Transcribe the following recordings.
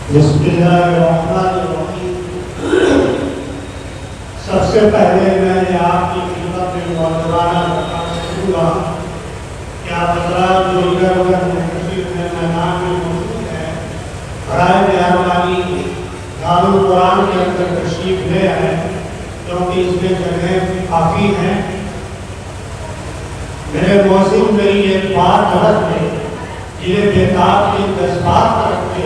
بسم اللہ الرحمن الرحیم۔ سب سے پہلے میں نے آپ کی خدمت میں معذرانہ درخواست کروں گا کہ آپ حضرات جو ادھر ادھر منتشر ہیں میدان میں موجود ہیں، برائے مہربانی دارالقرآن کے اندر تشریف لے آئیں، کیونکہ اس میں جگہ کافی ہیں۔ میرے موسم میری ایک بات غلط ہے، جنہیں بیتاب کے جذبات رکھتے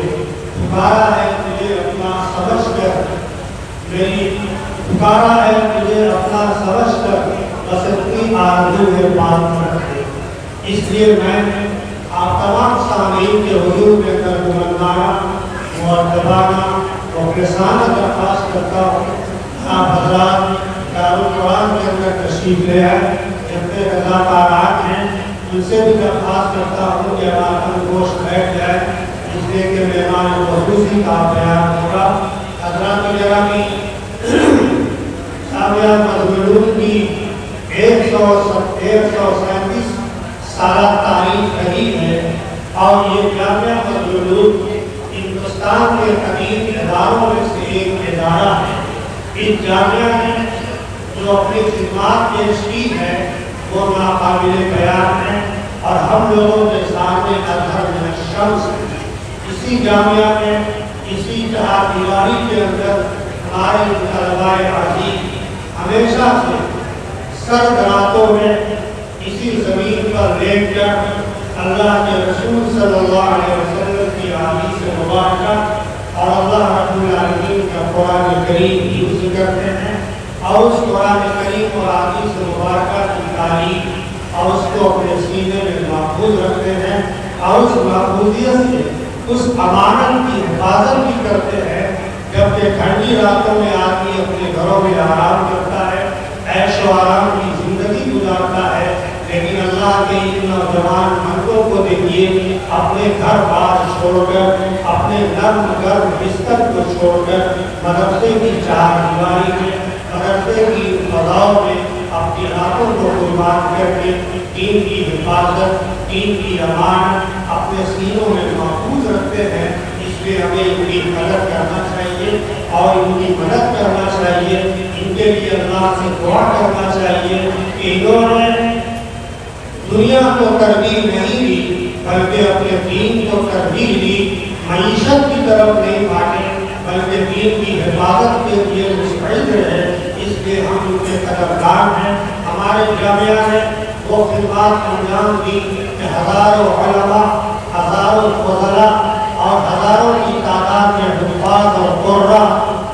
پکارا ہے مجھے اپنا سمجھ کر، میری پکارا ہے مجھے اپنا سمجھ کر، بس اتنی آرزو ہے بات کرتے۔ اس لیے میں آپ تمام سامعین کے حضور میں ترجمانہ معدبانہ مخلصانہ درخواست کرتا ہوں، آپ حضرات دارالقرآن کے اندر تشریف لے آئے، جتنے رضاکارات ہیں ان سے بھی درخواست کرتا ہوں کہ ہمارا گوشت بیٹھ جائے، اس لیے کہ مہمان خصوصی کا بیان ہوگا۔ حضرات گرامی، جامعہ مظلوم کی 137 سالہ تاریخ قریب ہے، اور یہ جامعہ مظلوم ہندوستان کے قدیم اداروں میں سے ایک ادارہ ہے۔ اس جامعہ نے جو اپنی خدمات پیش کی ہے وہ ناقابل بیان ہے، اور ہم لوگوں کے سامنے اظہر من الشمس ہے۔ اسی جامعہ میں اسی چہار دیواری کے اندر ہمارے طلباء عزیز ہمیشہ سے سرد راتوں میں اسی زمین پر لیٹ کر اللہ کے رسول صلی اللہ علیہ وسلم کی احادیث مبارکہ اور اللہ رب العالمین کا قرآن کریم کی ذکر کرتے ہیں، اور اس قرآن کریم اور احادیث مبارکہ کی تعلیم اور اس کو اپنے سینے میں محفوظ رکھتے ہیں، اور اس محفوظیت سے اس امانت کی حفاظت بھی کرتے ہیں۔ جبکہ ٹھنڈی راتوں میں آدمی اپنے گھروں میں آرام کرتا ہے، عیش و آرام کی زندگی گزارتا ہے، لیکن اللہ کے ان نوجوان مردوں کو دیکھیے اپنے گھر بار چھوڑ کر، اپنے نرم گرم بستر کو چھوڑ کر مدرسے کی چار دیواری میں، مدرسے کی فضاؤں میں اپنی آنکھوں کو قربان کر کے دین کی حفاظت، دین کی امانت اپنے سینوں میں محفوظ رکھتے ہیں۔ اس لیے ہمیں ان کی مدد کرنا چاہیے اور ان کی مدد کرنا چاہیے، ان کے لیے اللہ سے دعا کرنا چاہیے کہ انہوں نے دنیا کو ترغیب نہیں دی بلکہ اپنے دین کو ترغیب دی، معیشت کی طرف نہیں بھاگے بلکہ دین کی حفاظت کے لیے مستعد رہے۔ اس لیے ہم ان کے قدردان ہیں۔ ہمارے جامعہ نے وہ خدمات انجام دی کہ ہزاروں علماء، ہزاروں فضلاء اور ہزاروں کی تعداد میں حفاظ اور قرہ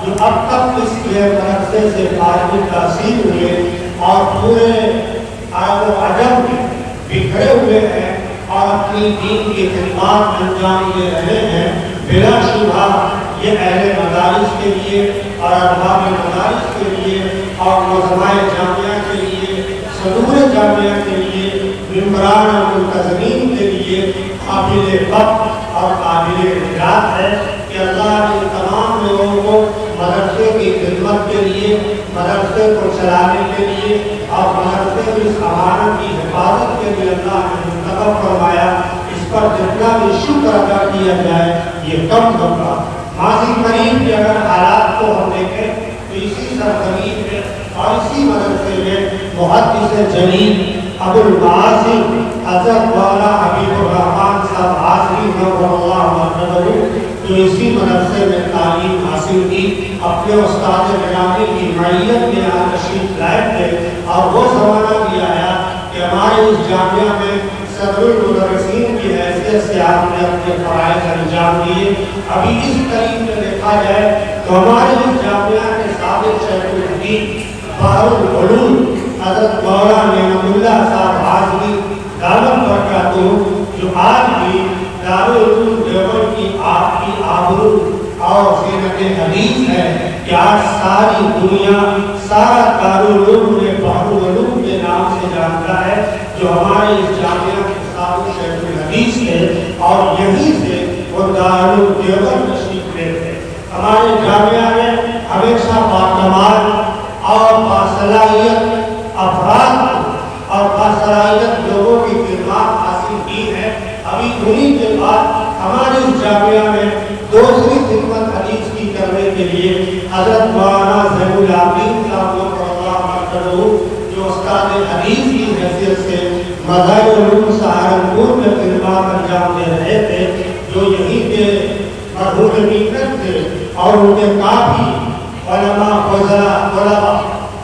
جو اب تک اس کے مدرسے سے فارغ تحصیل ہوئے اور پورے عرب و عجم میں بکھرے ہوئے ہیں اور اپنی دین کی خدمات انجام دے رہے ہیں، بلا شبہ یہ اہل مدارس کے لیے اور ارباب مدارس کے لیے اور نظمائے جامعہ کے لیے، صدور جامعہ کے لیے، ممبران اور منتظمین کے لیے قابل فخر اور قابل اعزاز ہے کہ اللہ ان تمام لوگوں کو مدرسے کی خدمت کے لیے، مدرسے کو چلانے کے لیے اور مدرسے کی اس امانت کی حفاظت کے لیے اللہ نے منتخب فرمایا۔ اس پر جتنا بھی شکر ادا کیا جائے یہ کم ہوگا۔ ماضی قریب کے اگر حالات کو ہم دیکھیں تو اسی سرزمین میں اور اسی مدرسے میں محدث جلیل ابو المعاصی حضرت مولانا حبیب الرحمن صاحب عاصری نور اللہ مرکزہ تو اسی مدرسے میں تعلیم حاصل کی، اپنے استاد گرامی کی معیت میں یہاں تشریف لائے تھے، اور وہ زمانہ بھی آیا کہ ہمارے اس جامعہ میں صدر المدرسین کی حیثیت سے آپ نے اپنے فرائض انجام دیے۔ ابھی اس قریب میں دیکھا جائے تو ہمارے اس جامعہ کے سابق شیخ الدین بحر العلوم حضرت مولانا نعمت اللہ صاحب عاصری دامت برکاتہ جو آج بھی دارالعلوم دیوبند کی آپ کی آبرو اور زینت حدیث ہے کہ آج ساری دنیا، سارا دارالعلوم نے بحر العلوم کے نام سے جانتا ہے، جو ہمارے اس جامعہ کے سابق شیخ الحدیث تھے، اور یہیں سے وہ دارالعلوم دیوبند تشریف لے تھے۔ ہمارے جامعہ نے ہمیشہ باکمال اور باصلاحیت افراد اور باصلاحیت لوگوں کی خدمات حاصل کی ہے۔ ابھی انہی کے بعد ہمارے اس جامعہ میں دوسری خدمت حدیث کی کرنے کے لیے حضرت مولانا زین العابدین صاحب جو استاد حدیث کی حیثیت سے مظاہر علوم سہارنپور میں خدمات انجام دے رہے تھے، جو یہیں کے مرحوم نیکت تھے، اور ان کے کافی علماء طلباء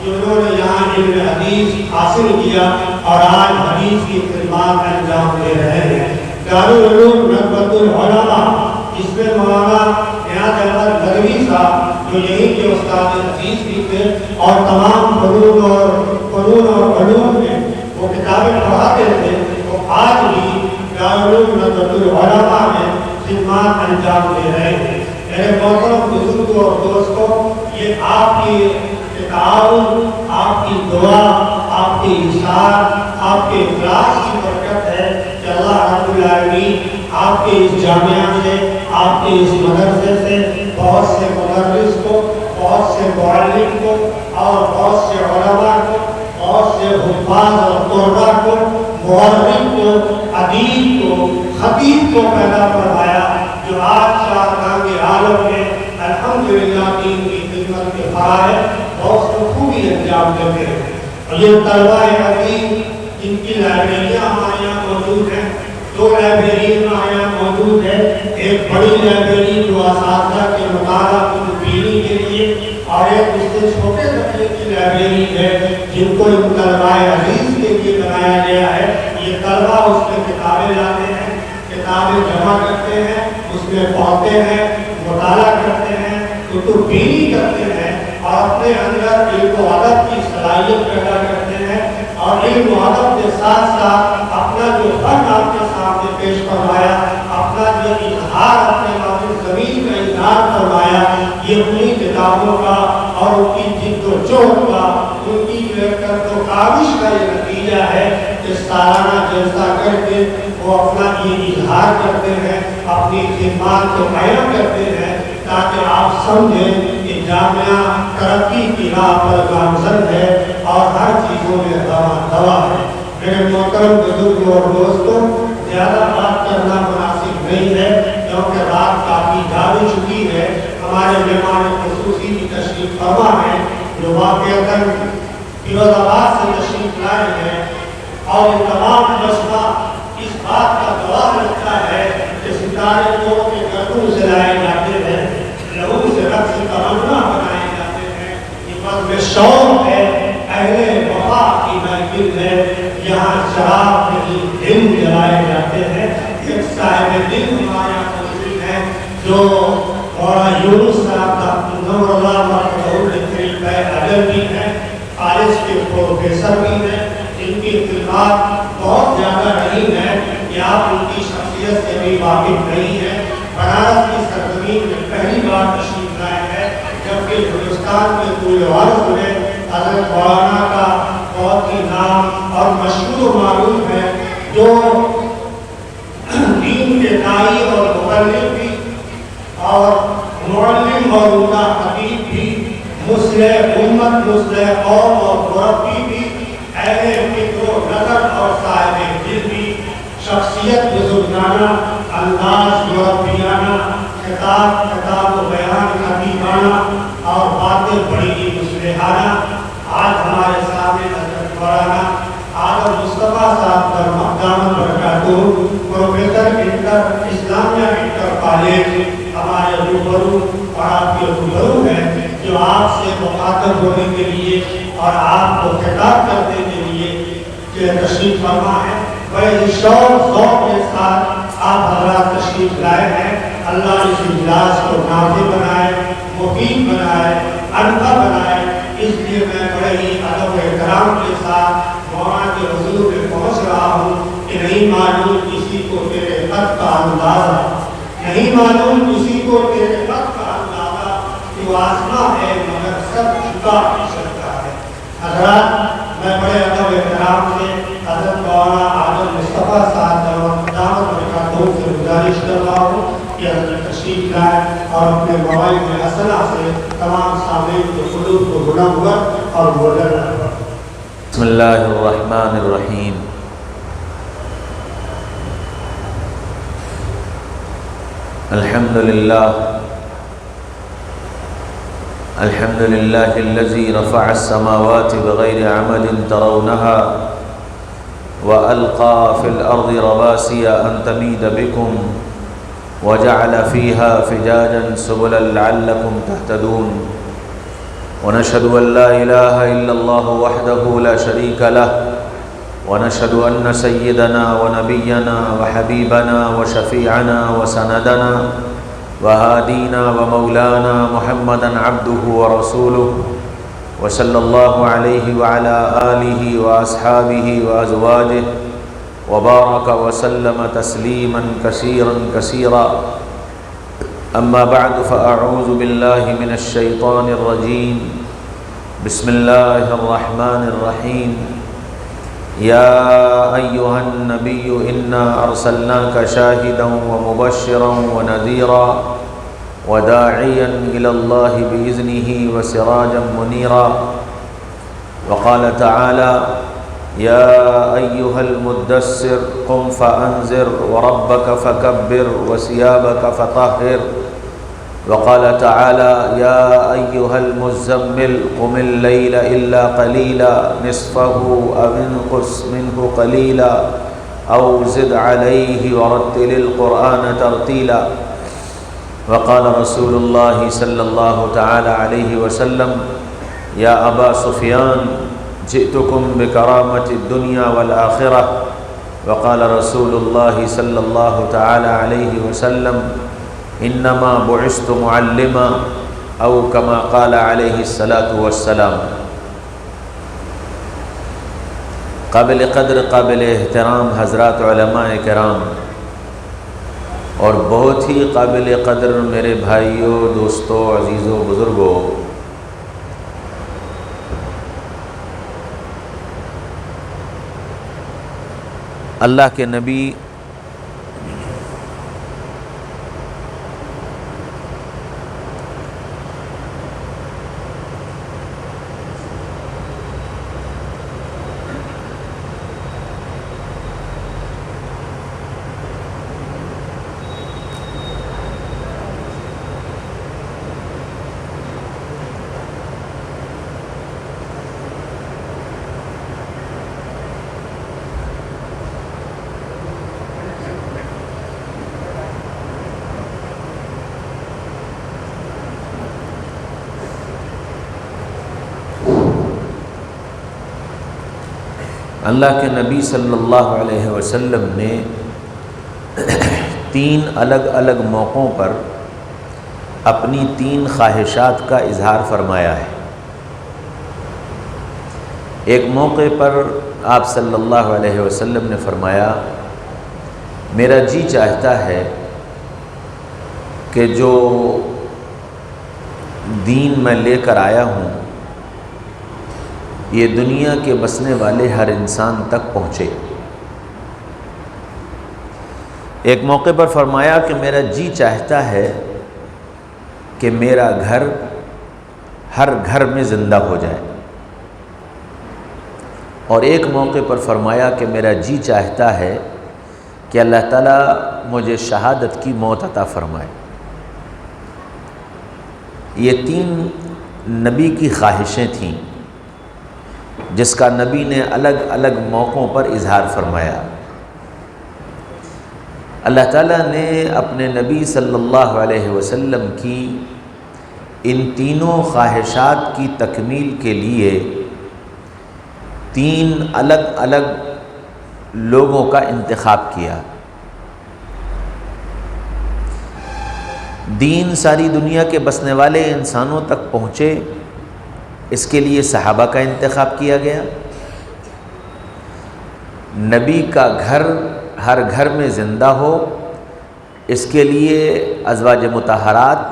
جنہوں نے یہاں علم حدیث حاصل کیا اور آج حدیث کی خدمات انجام دے رہے ہیں۔ دارالعلوم نقبۃ العلماء، جس میں مولانا نیاز احمد ندوی صاحب جو یہیں کے استاد حدیث بھی تھے اور تمام فنون اور علوم میں وہ کتابیں پڑھاتے تھے، وہ آج بھی دارالعلوم نقبۃ العلماء میں خدمات انجام دے رہے ہیں۔ میرے محترم بزرگوں اور دوستوں، یہ آپ کی تعاون، آپ کی دعا، آپ کی احسان، آپ کے اخلاص کی برکت ہے کہ اللہ رب العالمین آپ کے اس جامعہ سے، آپ کے اس مدرسے سے بہت سے مدرس کو، بہت سے معلم کو اور بہت سے علماء کو، بہت سے حفاظ اور قربا کو، مورخ کو، ادیب کو، خطیب کو پیدا فرمایا، جو آج شاہکام عالم میں الحمدللہ دین کی خدمت کے فرائض بہت خوبی انجام دیتے ہیں۔ اور یہ طلبہ عظیم جن کی لائبریریاں ہمارے یہاں موجود ہیں، 2 لائبریریاں ہمارے یہاں موجود ہے، ایک بڑی لائبریری جو اساتذہ کے مطالعہ کو بینی کے لیے، اور ایک اس سے چھوٹے درجے کی لائبریری ہے جن کو ان طلبہ عزیز کے لیے بنایا گیا ہے۔ یہ طلبہ اس میں کتابیں لاتے ہیں، کتابیں جمع کرتے ہیں، اس میں پڑھتے ہیں، مطالعہ کرتے ہیں، کتب بینی کرتے ہیں اور اپنے اندر علم و ادب کی صلاحیت پیدا کرتے ہیں، اور علم و ادب کے ساتھ ساتھ اپنا جو فن آپ کے سامنے پیش فرمایا، اپنا جو اظہار اپنے مادر زمین کا اظہار فرمایا، یہ انہی کتابوں کا اور ان کی جد و جہد کا، ان کی جو کاوش کا یہ نتیجہ ہے کہ سالانہ جلسہ کر کے وہ اپنا یہ اظہار کرتے ہیں، اپنی خدمات کو قائم کرتے ہیں، تاکہ آپ سمجھیں کہ جامعہ ترقی کی راہ پر گامزن ہے اور ہر چیزوں میں دوا ہے۔ میرے محترم بزرگوں اور دوستوں، زیادہ بات کرنا مناسب نہیں ہے کیونکہ رات کافی جا بھی چکی ہے۔ ہمارے مہمان خصوصی کی تشریف فرما ہے جو واقعتاً فیروز آباد سے تشریف لائے ہیں، اور یہ تمام مجمع اس بات کا گواہ رکھتا ہے کہ ستارے کو کے گردوں سے لائے جاتے ہیں، لہو سے رقص تمنا بنائے جاتے ہیں۔ یہ بزم شوق ہے، اہل وفا کی محفل ہے، یہاں شراب نہیں دل جلائے جاتے ہیں۔ ایک صاحب دل ہمارے موجود ہیں جو مولانا یونس صاحب کا نور اللہ مرحوم طریقہ ادب بھی ہے، کالج کے پروفیسر بھی ہیں، ان کی خدمات بہت زیادہ نہیں ہے کہ آپ ان کی شخصیت سے بھی واقف نہیں ہیں۔ بنارس کی سرزمین میں پہلی بار تشریف لائے ہیں، جبکہ ہندوستان کے طول عرض میں حضرت مولانا کا بہت ہی نام اور مشہور معروف ہے، جو دین کے داعی اور مبلغ بھی اور معلم اور ان کا خطیب بھی، مصلح امت، مصلح قوم اور مربی بھی، اہل فکر و نظر اور صاحب دل بھی، شخصیت بزرگانہ، انداز مربیانہ، خطاب و بیان خطیبانہ اور باتیں بڑی ہی مصلحانہ۔ آج ہمارے سامنے حضرت مولانا آدم مصطفیٰ صاحب دامت برکاتہ، پروفیسر انٹر اسلامیہ انٹر کالج، ہمارے روبرو اور آپ کے روبرو ہیں، جو آپ سے مخاطب ہونے کے لیے اور آپ کو خطاب کرنے کے لیے تشریف فرما ہے۔ بڑے شوق ذوق کے ساتھ آپ حضرات تشریف لائے ہیں۔ اللہ اس اجلاس کو نافع بنائے، مفید بنائے، انفع بنائے۔ اس لیے میں بڑے ہی ادب و احترام کے ساتھ مولانا کے حضور میں پہنچ رہا ہوں کہ نہیں معلوم کسی کو تیرے خط کا اندازہ، نہیں معلوم کسی کو تیرے خط کا اندازہ، جو آسماں ہے مگر سب جھکا ہی سکتا ہے۔ حضرات، میں بڑے ادب و احترام سے حضرت مولانا آدم مصطفیٰ صاحب دامت برکاتہ سے گزارش کر رہا ہوں کہ حضرت تشریف لائے اور اپنے موائد حسنہ سے تمام سامعین کے قلوب کو منور اور مولر رہا۔ بسم اللہ الرحمن الرحیم۔ الحمد لله الذي رفع السماوات بغير عمد ترونها وألقى في الأرض رواسي أن تميد بكم وجعل فيها فجاجا سبلا لعلكم تهتدون ونشهد أن لا إله إلا الله وحده لا شريك له ونشهد أن سيدنا ونبينا وحبيبنا وشفيعنا وسندنا وهادينا ومولانا محمدا عبده ورسوله وصلى الله عليه وعلى آله وأصحابه وأزواجه وبارك وسلم تسليما كثيرا كثيرا أما بعد فأعوذ بالله من الشيطان الرجيم بسم الله الرحمن الرحيم يا أيها النبي إنا أرسلناك شاهدا ومبشرا ونذيرا وداعيا إلى الله بإذنه وسراجا منيرا وقال تعالى يا أيها المدثر قم فأنذر وربك فكبر وثيابك فطهر وقال تعالى يا أيها المزمل قم الليل إلا قليلا نصفه أو انقص منه قليلا أو زد عليه ورتل القرآن ترتيلا وقال رسول الله صلى الله تعالى عليه وسلم يا أبا سفيان جئتكم بكرامة الدنيا والآخرة وقال رسول الله صلى الله تعالى عليه وسلم انما بعثت معلما او كما قال علیہ الصلاۃ والسلام۔ قابل قدر قابل احترام حضرات علماء کرام اور بہت ہی قابل قدر میرے بھائیوں، دوستوں، عزیزوں، بزرگوں، اللہ کے نبی اللہ کے نبی صلی اللہ علیہ وسلم نے 3 الگ الگ موقعوں پر اپنی 3 خواہشات کا اظہار فرمایا ہے۔ ایک موقع پر آپ صلی اللہ علیہ وسلم نے فرمایا میرا جی چاہتا ہے کہ جو دین میں لے کر آیا ہوں یہ دنیا کے بسنے والے ہر انسان تک پہنچے۔ ایک موقع پر فرمایا کہ میرا جی چاہتا ہے کہ میرا گھر ہر گھر میں زندہ ہو جائے، اور ایک موقع پر فرمایا کہ میرا جی چاہتا ہے کہ اللہ تعالیٰ مجھے شہادت کی موت عطا فرمائے۔ یہ 3 نبی کی خواہشیں تھیں جس کا نبی نے الگ الگ موقعوں پر اظہار فرمایا۔ اللہ تعالیٰ نے اپنے نبی صلی اللہ علیہ وسلم کی ان تینوں خواہشات کی تکمیل کے لیے 3 الگ الگ لوگوں کا انتخاب کیا۔ دین ساری دنیا کے بسنے والے انسانوں تک پہنچے، اس کے لیے صحابہ کا انتخاب کیا گیا۔ نبی کا گھر ہر گھر میں زندہ ہو، اس کے لیے ازواج مطہرات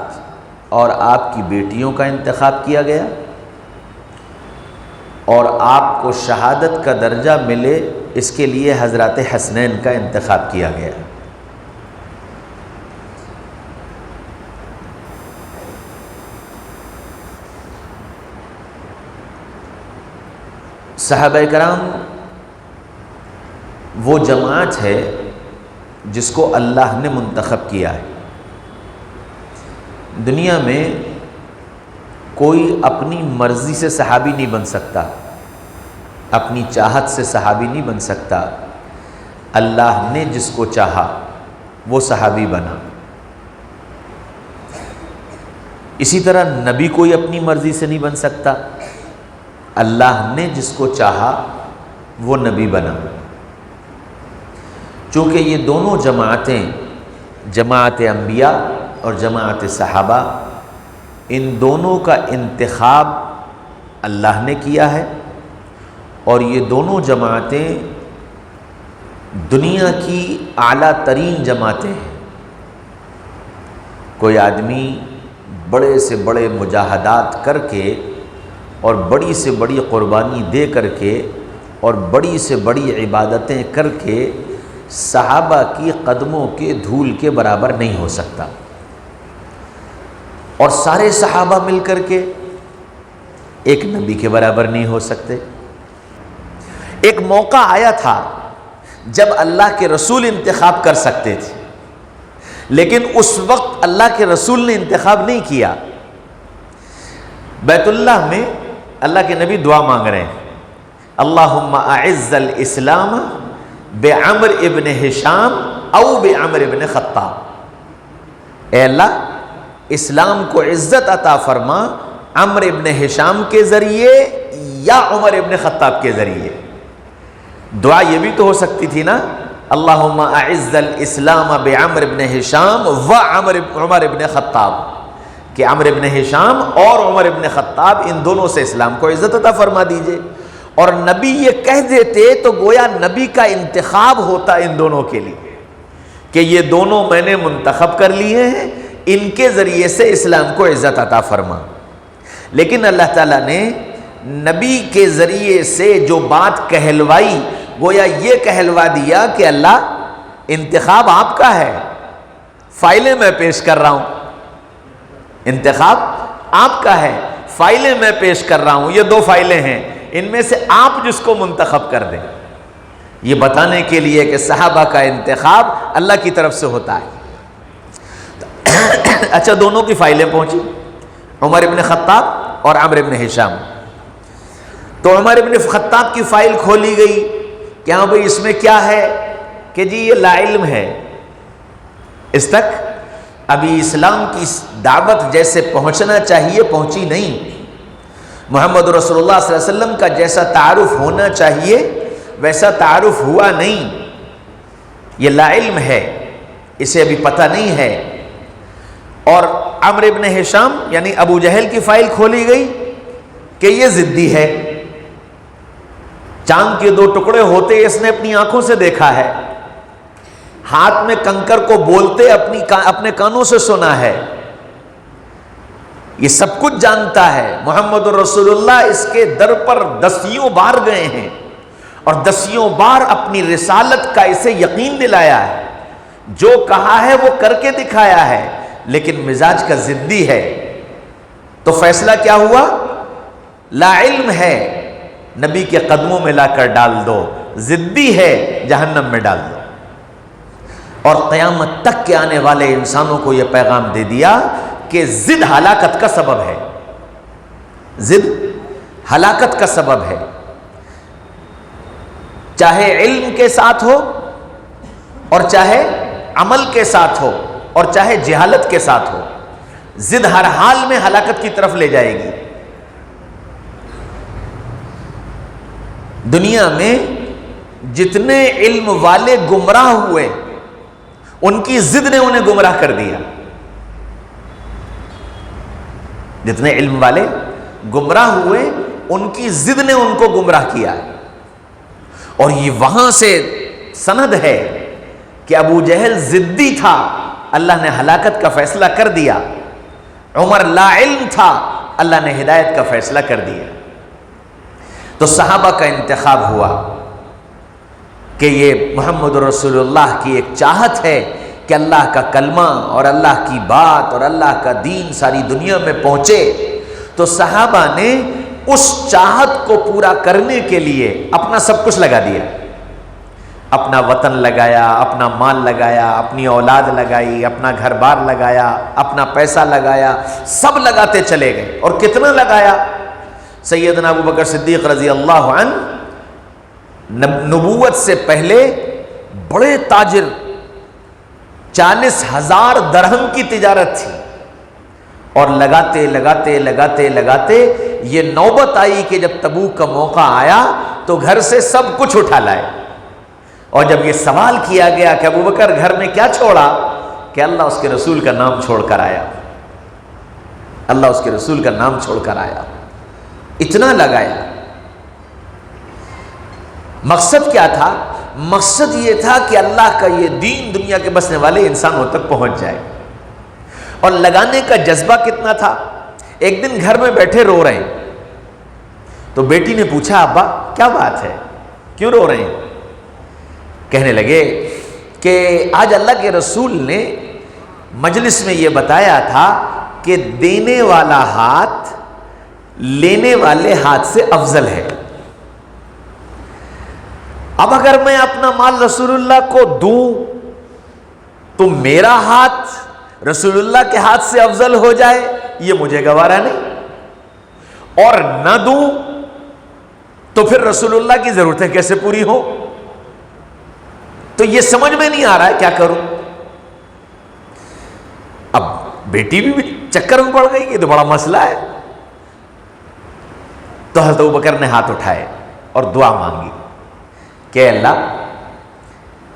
اور آپ کی بیٹیوں کا انتخاب کیا گیا، اور آپ کو شہادت کا درجہ ملے اس کے لیے حضرات حسنین کا انتخاب کیا گیا۔ صحابہ کرام وہ جماعت ہے جس کو اللہ نے منتخب کیا ہے۔ دنیا میں کوئی اپنی مرضی سے صحابی نہیں بن سکتا، اپنی چاہت سے صحابی نہیں بن سکتا، اللہ نے جس کو چاہا وہ صحابی بنا۔ اسی طرح نبی کوئی اپنی مرضی سے نہیں بن سکتا، اللہ نے جس کو چاہا وہ نبی بنا۔ چونکہ یہ دونوں جماعتیں، جماعت انبیاء اور جماعت صحابہ، ان دونوں کا انتخاب اللہ نے کیا ہے، اور یہ دونوں جماعتیں دنیا کی اعلیٰ ترین جماعتیں ہیں۔ کوئی آدمی بڑے سے بڑے مجاہدات کر کے اور بڑی سے بڑی قربانی دے کر کے اور بڑی سے بڑی عبادتیں کر کے صحابہ کی قدموں کے دھول کے برابر نہیں ہو سکتا، اور سارے صحابہ مل کر کے ایک نبی کے برابر نہیں ہو سکتے۔ ایک موقع آیا تھا جب اللہ کے رسول انتخاب کر سکتے تھے، لیکن اس وقت اللہ کے رسول نے انتخاب نہیں کیا۔ بیت اللہ میں اللہ کے نبی دعا مانگ رہے ہیں، اللہم اعز الاسلام بعمر ابن ہشام او بعمر ابن خطاب، اے اللہ اسلام کو عزت عطا فرما عمر ابن ہشام کے ذریعے یا عمر ابن خطاب کے ذریعے۔ دعا یہ بھی تو ہو سکتی تھی نا، اللہم اعز الاسلام بعمر ابن ہشام و عمر ابن خطاب، کہ عمر ابن ہشام اور عمر ابن خطاب ان دونوں سے اسلام کو عزت عطا فرما دیجئے۔ اور نبی یہ کہہ دیتے تو گویا نبی کا انتخاب ہوتا ان دونوں کے لیے کہ یہ دونوں میں نے منتخب کر لیے ہیں، ان کے ذریعے سے اسلام کو عزت عطا فرما۔ لیکن اللہ تعالیٰ نے نبی کے ذریعے سے جو بات کہلوائی، گویا یہ کہلوا دیا کہ اللہ انتخاب آپ کا ہے، فائلیں میں پیش کر رہا ہوں، انتخاب آپ کا ہے، فائلیں میں پیش کر رہا ہوں، یہ دو فائلیں ہیں، ان میں سے آپ جس کو منتخب کر دیں۔ یہ بتانے کے لیے کہ صحابہ کا انتخاب اللہ کی طرف سے ہوتا ہے۔ اچھا، دونوں کی فائلیں پہنچی، عمر ابن خطاب اور عمر ابن ہشام۔ تو عمر ابن خطاب کی فائل کھولی گئی کہ ہاں بھئی اس میں کیا ہے، کہ جی یہ لا علم ہے، اس تک ابھی اسلام کی دعوت جیسے پہنچنا چاہیے پہنچی نہیں، محمد رسول اللہ صلی اللہ علیہ وسلم کا جیسا تعارف ہونا چاہیے ویسا تعارف ہوا نہیں، یہ لا علم ہے، اسے ابھی پتہ نہیں ہے۔ اور عمر ابن ہشام یعنی ابو جہل کی فائل کھولی گئی کہ یہ ضدی ہے، چاند کے دو ٹکڑے ہوتے اس نے اپنی آنکھوں سے دیکھا ہے، ہاتھ میں کنکر کو بولتے اپنے کانوں سے سنا ہے، یہ سب کچھ جانتا ہے۔ محمد رسول اللہ اس کے در پر دسیوں بار گئے ہیں اور دسیوں بار اپنی رسالت کا اسے یقین دلایا ہے، جو کہا ہے وہ کر کے دکھایا ہے، لیکن مزاج کا ضدی ہے۔ تو فیصلہ کیا ہوا؟ لا علم ہے، نبی کے قدموں میں لا کر ڈال دو، ضدی ہے، جہنم میں ڈال دو۔ اور قیامت تک کے آنے والے انسانوں کو یہ پیغام دے دیا کہ ضد ہلاکت کا سبب ہے، ضد ہلاکت کا سبب ہے، چاہے علم کے ساتھ ہو اور چاہے عمل کے ساتھ ہو اور چاہے جہالت کے ساتھ ہو، ضد ہر حال میں ہلاکت کی طرف لے جائے گی۔ دنیا میں جتنے علم والے گمراہ ہوئے ان کی ضد نے انہیں گمراہ کر دیا، جتنے علم والے گمراہ ہوئے ان کی ضد نے ان کو گمراہ کیا۔ اور یہ وہاں سے سند ہے کہ ابو جہل ضدی تھا، اللہ نے ہلاکت کا فیصلہ کر دیا، عمر لا علم تھا، اللہ نے ہدایت کا فیصلہ کر دیا۔ تو صحابہ کا انتخاب ہوا کہ یہ محمد رسول اللہ کی ایک چاہت ہے کہ اللہ کا کلمہ اور اللہ کی بات اور اللہ کا دین ساری دنیا میں پہنچے، تو صحابہ نے اس چاہت کو پورا کرنے کے لیے اپنا سب کچھ لگا دیا، اپنا وطن لگایا، اپنا مال لگایا، اپنی اولاد لگائی، اپنا گھر بار لگایا، اپنا پیسہ لگایا، سب لگاتے چلے گئے. اور کتنا لگایا؟ سیدنا ابو بکر صدیق رضی اللہ عنہ نبوت سے پہلے بڑے تاجر، 40,000 درہم کی تجارت تھی، اور لگاتے لگاتے لگاتے لگاتے یہ نوبت آئی کہ جب تبوک کا موقع آیا تو گھر سے سب کچھ اٹھا لائے. اور جب یہ سوال کیا گیا کہ ابو بکر گھر میں کیا چھوڑا، کہ اللہ اس کے رسول کا نام چھوڑ کر آیا، اللہ اس کے رسول کا نام چھوڑ کر آیا. اتنا لگایا. مقصد کیا تھا؟ مقصد یہ تھا کہ اللہ کا یہ دین دنیا کے بسنے والے انسانوں تک پہنچ جائے. اور لگانے کا جذبہ کتنا تھا. ایک دن گھر میں بیٹھے رو رہے ہیں تو بیٹی نے پوچھا ابا کیا بات ہے، کیوں رو رہے ہیں؟ کہنے لگے کہ آج اللہ کے رسول نے مجلس میں یہ بتایا تھا کہ دینے والا ہاتھ لینے والے ہاتھ سے افضل ہے. اب اگر میں اپنا مال رسول اللہ کو دوں تو میرا ہاتھ رسول اللہ کے ہاتھ سے افضل ہو جائے، یہ مجھے گوارا نہیں، اور نہ دوں تو پھر رسول اللہ کی ضرورتیں کیسے پوری ہو. تو یہ سمجھ میں نہیں آ رہا ہے کیا کروں. اب بیٹی بھی چکر میں پڑ گئی کہ تو بڑا مسئلہ ہے. تو حضرت ابوبکر نے ہاتھ اٹھائے اور دعا مانگی کہ اللہ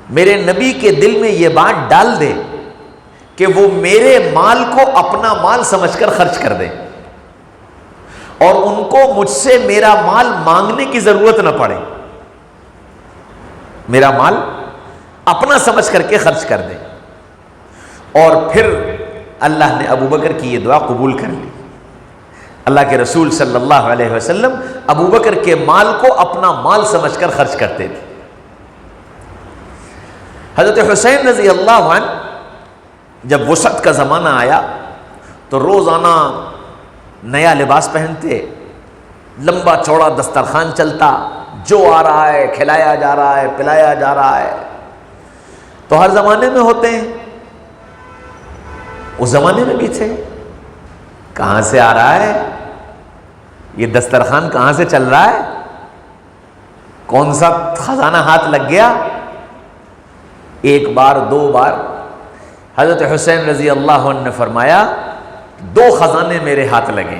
میرے نبی کے دل میں یہ بات ڈال دے کہ وہ میرے مال کو اپنا مال سمجھ کر خرچ کر دے، اور ان کو مجھ سے میرا مال مانگنے کی ضرورت نہ پڑے، میرا مال اپنا سمجھ کر کے خرچ کر دے. اور پھر اللہ نے ابو بکر کی یہ دعا قبول کر لی. اللہ کے رسول صلی اللہ علیہ وسلم ابو بکر کے مال کو اپنا مال سمجھ کر خرچ کرتے تھے. حضرت حسین رضی اللہ عنہ جب وسعت کا زمانہ آیا تو روزانہ نیا لباس پہنتے، لمبا چوڑا دسترخوان چلتا، جو آ رہا ہے کھلایا جا رہا ہے، پلایا جا رہا ہے. تو ہر زمانے میں ہوتے ہیں، اس زمانے میں بھی تھے. کہاں سے آ رہا ہے یہ دسترخوان، کہاں سے چل رہا ہے، کون سا خزانہ ہاتھ لگ گیا. ایک بار دو بار حضرت حسین رضی اللہ عنہ نے فرمایا 2 خزانے میرے ہاتھ لگے.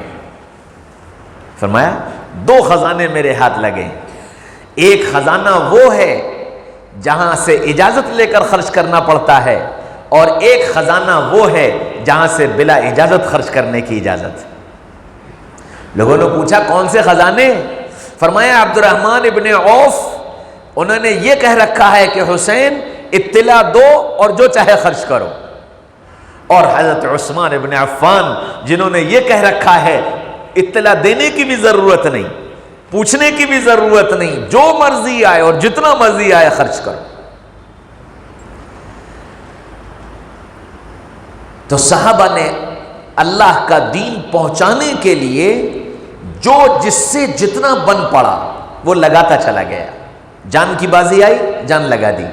فرمایا 2 خزانے میرے ہاتھ لگے. ایک خزانہ وہ ہے جہاں سے اجازت لے کر خرچ کرنا پڑتا ہے، اور ایک خزانہ وہ ہے جہاں سے بلا اجازت خرچ کرنے کی اجازت. لوگوں نے پوچھا کون سے خزانے؟ فرمایا عبد الرحمن ابن عوف، انہوں نے یہ کہہ رکھا ہے کہ حسین اطلاع دو اور جو چاہے خرچ کرو. اور حضرت عثمان ابن عفان جنہوں نے یہ کہہ رکھا ہے اطلاع دینے کی بھی ضرورت نہیں، پوچھنے کی بھی ضرورت نہیں، جو مرضی آئے اور جتنا مرضی آئے خرچ کرو. تو صحابہ نے اللہ کا دین پہنچانے کے لیے جو جس سے جتنا بن پڑا وہ لگاتا چلا گیا. جان کی بازی آئی، جان لگا دی.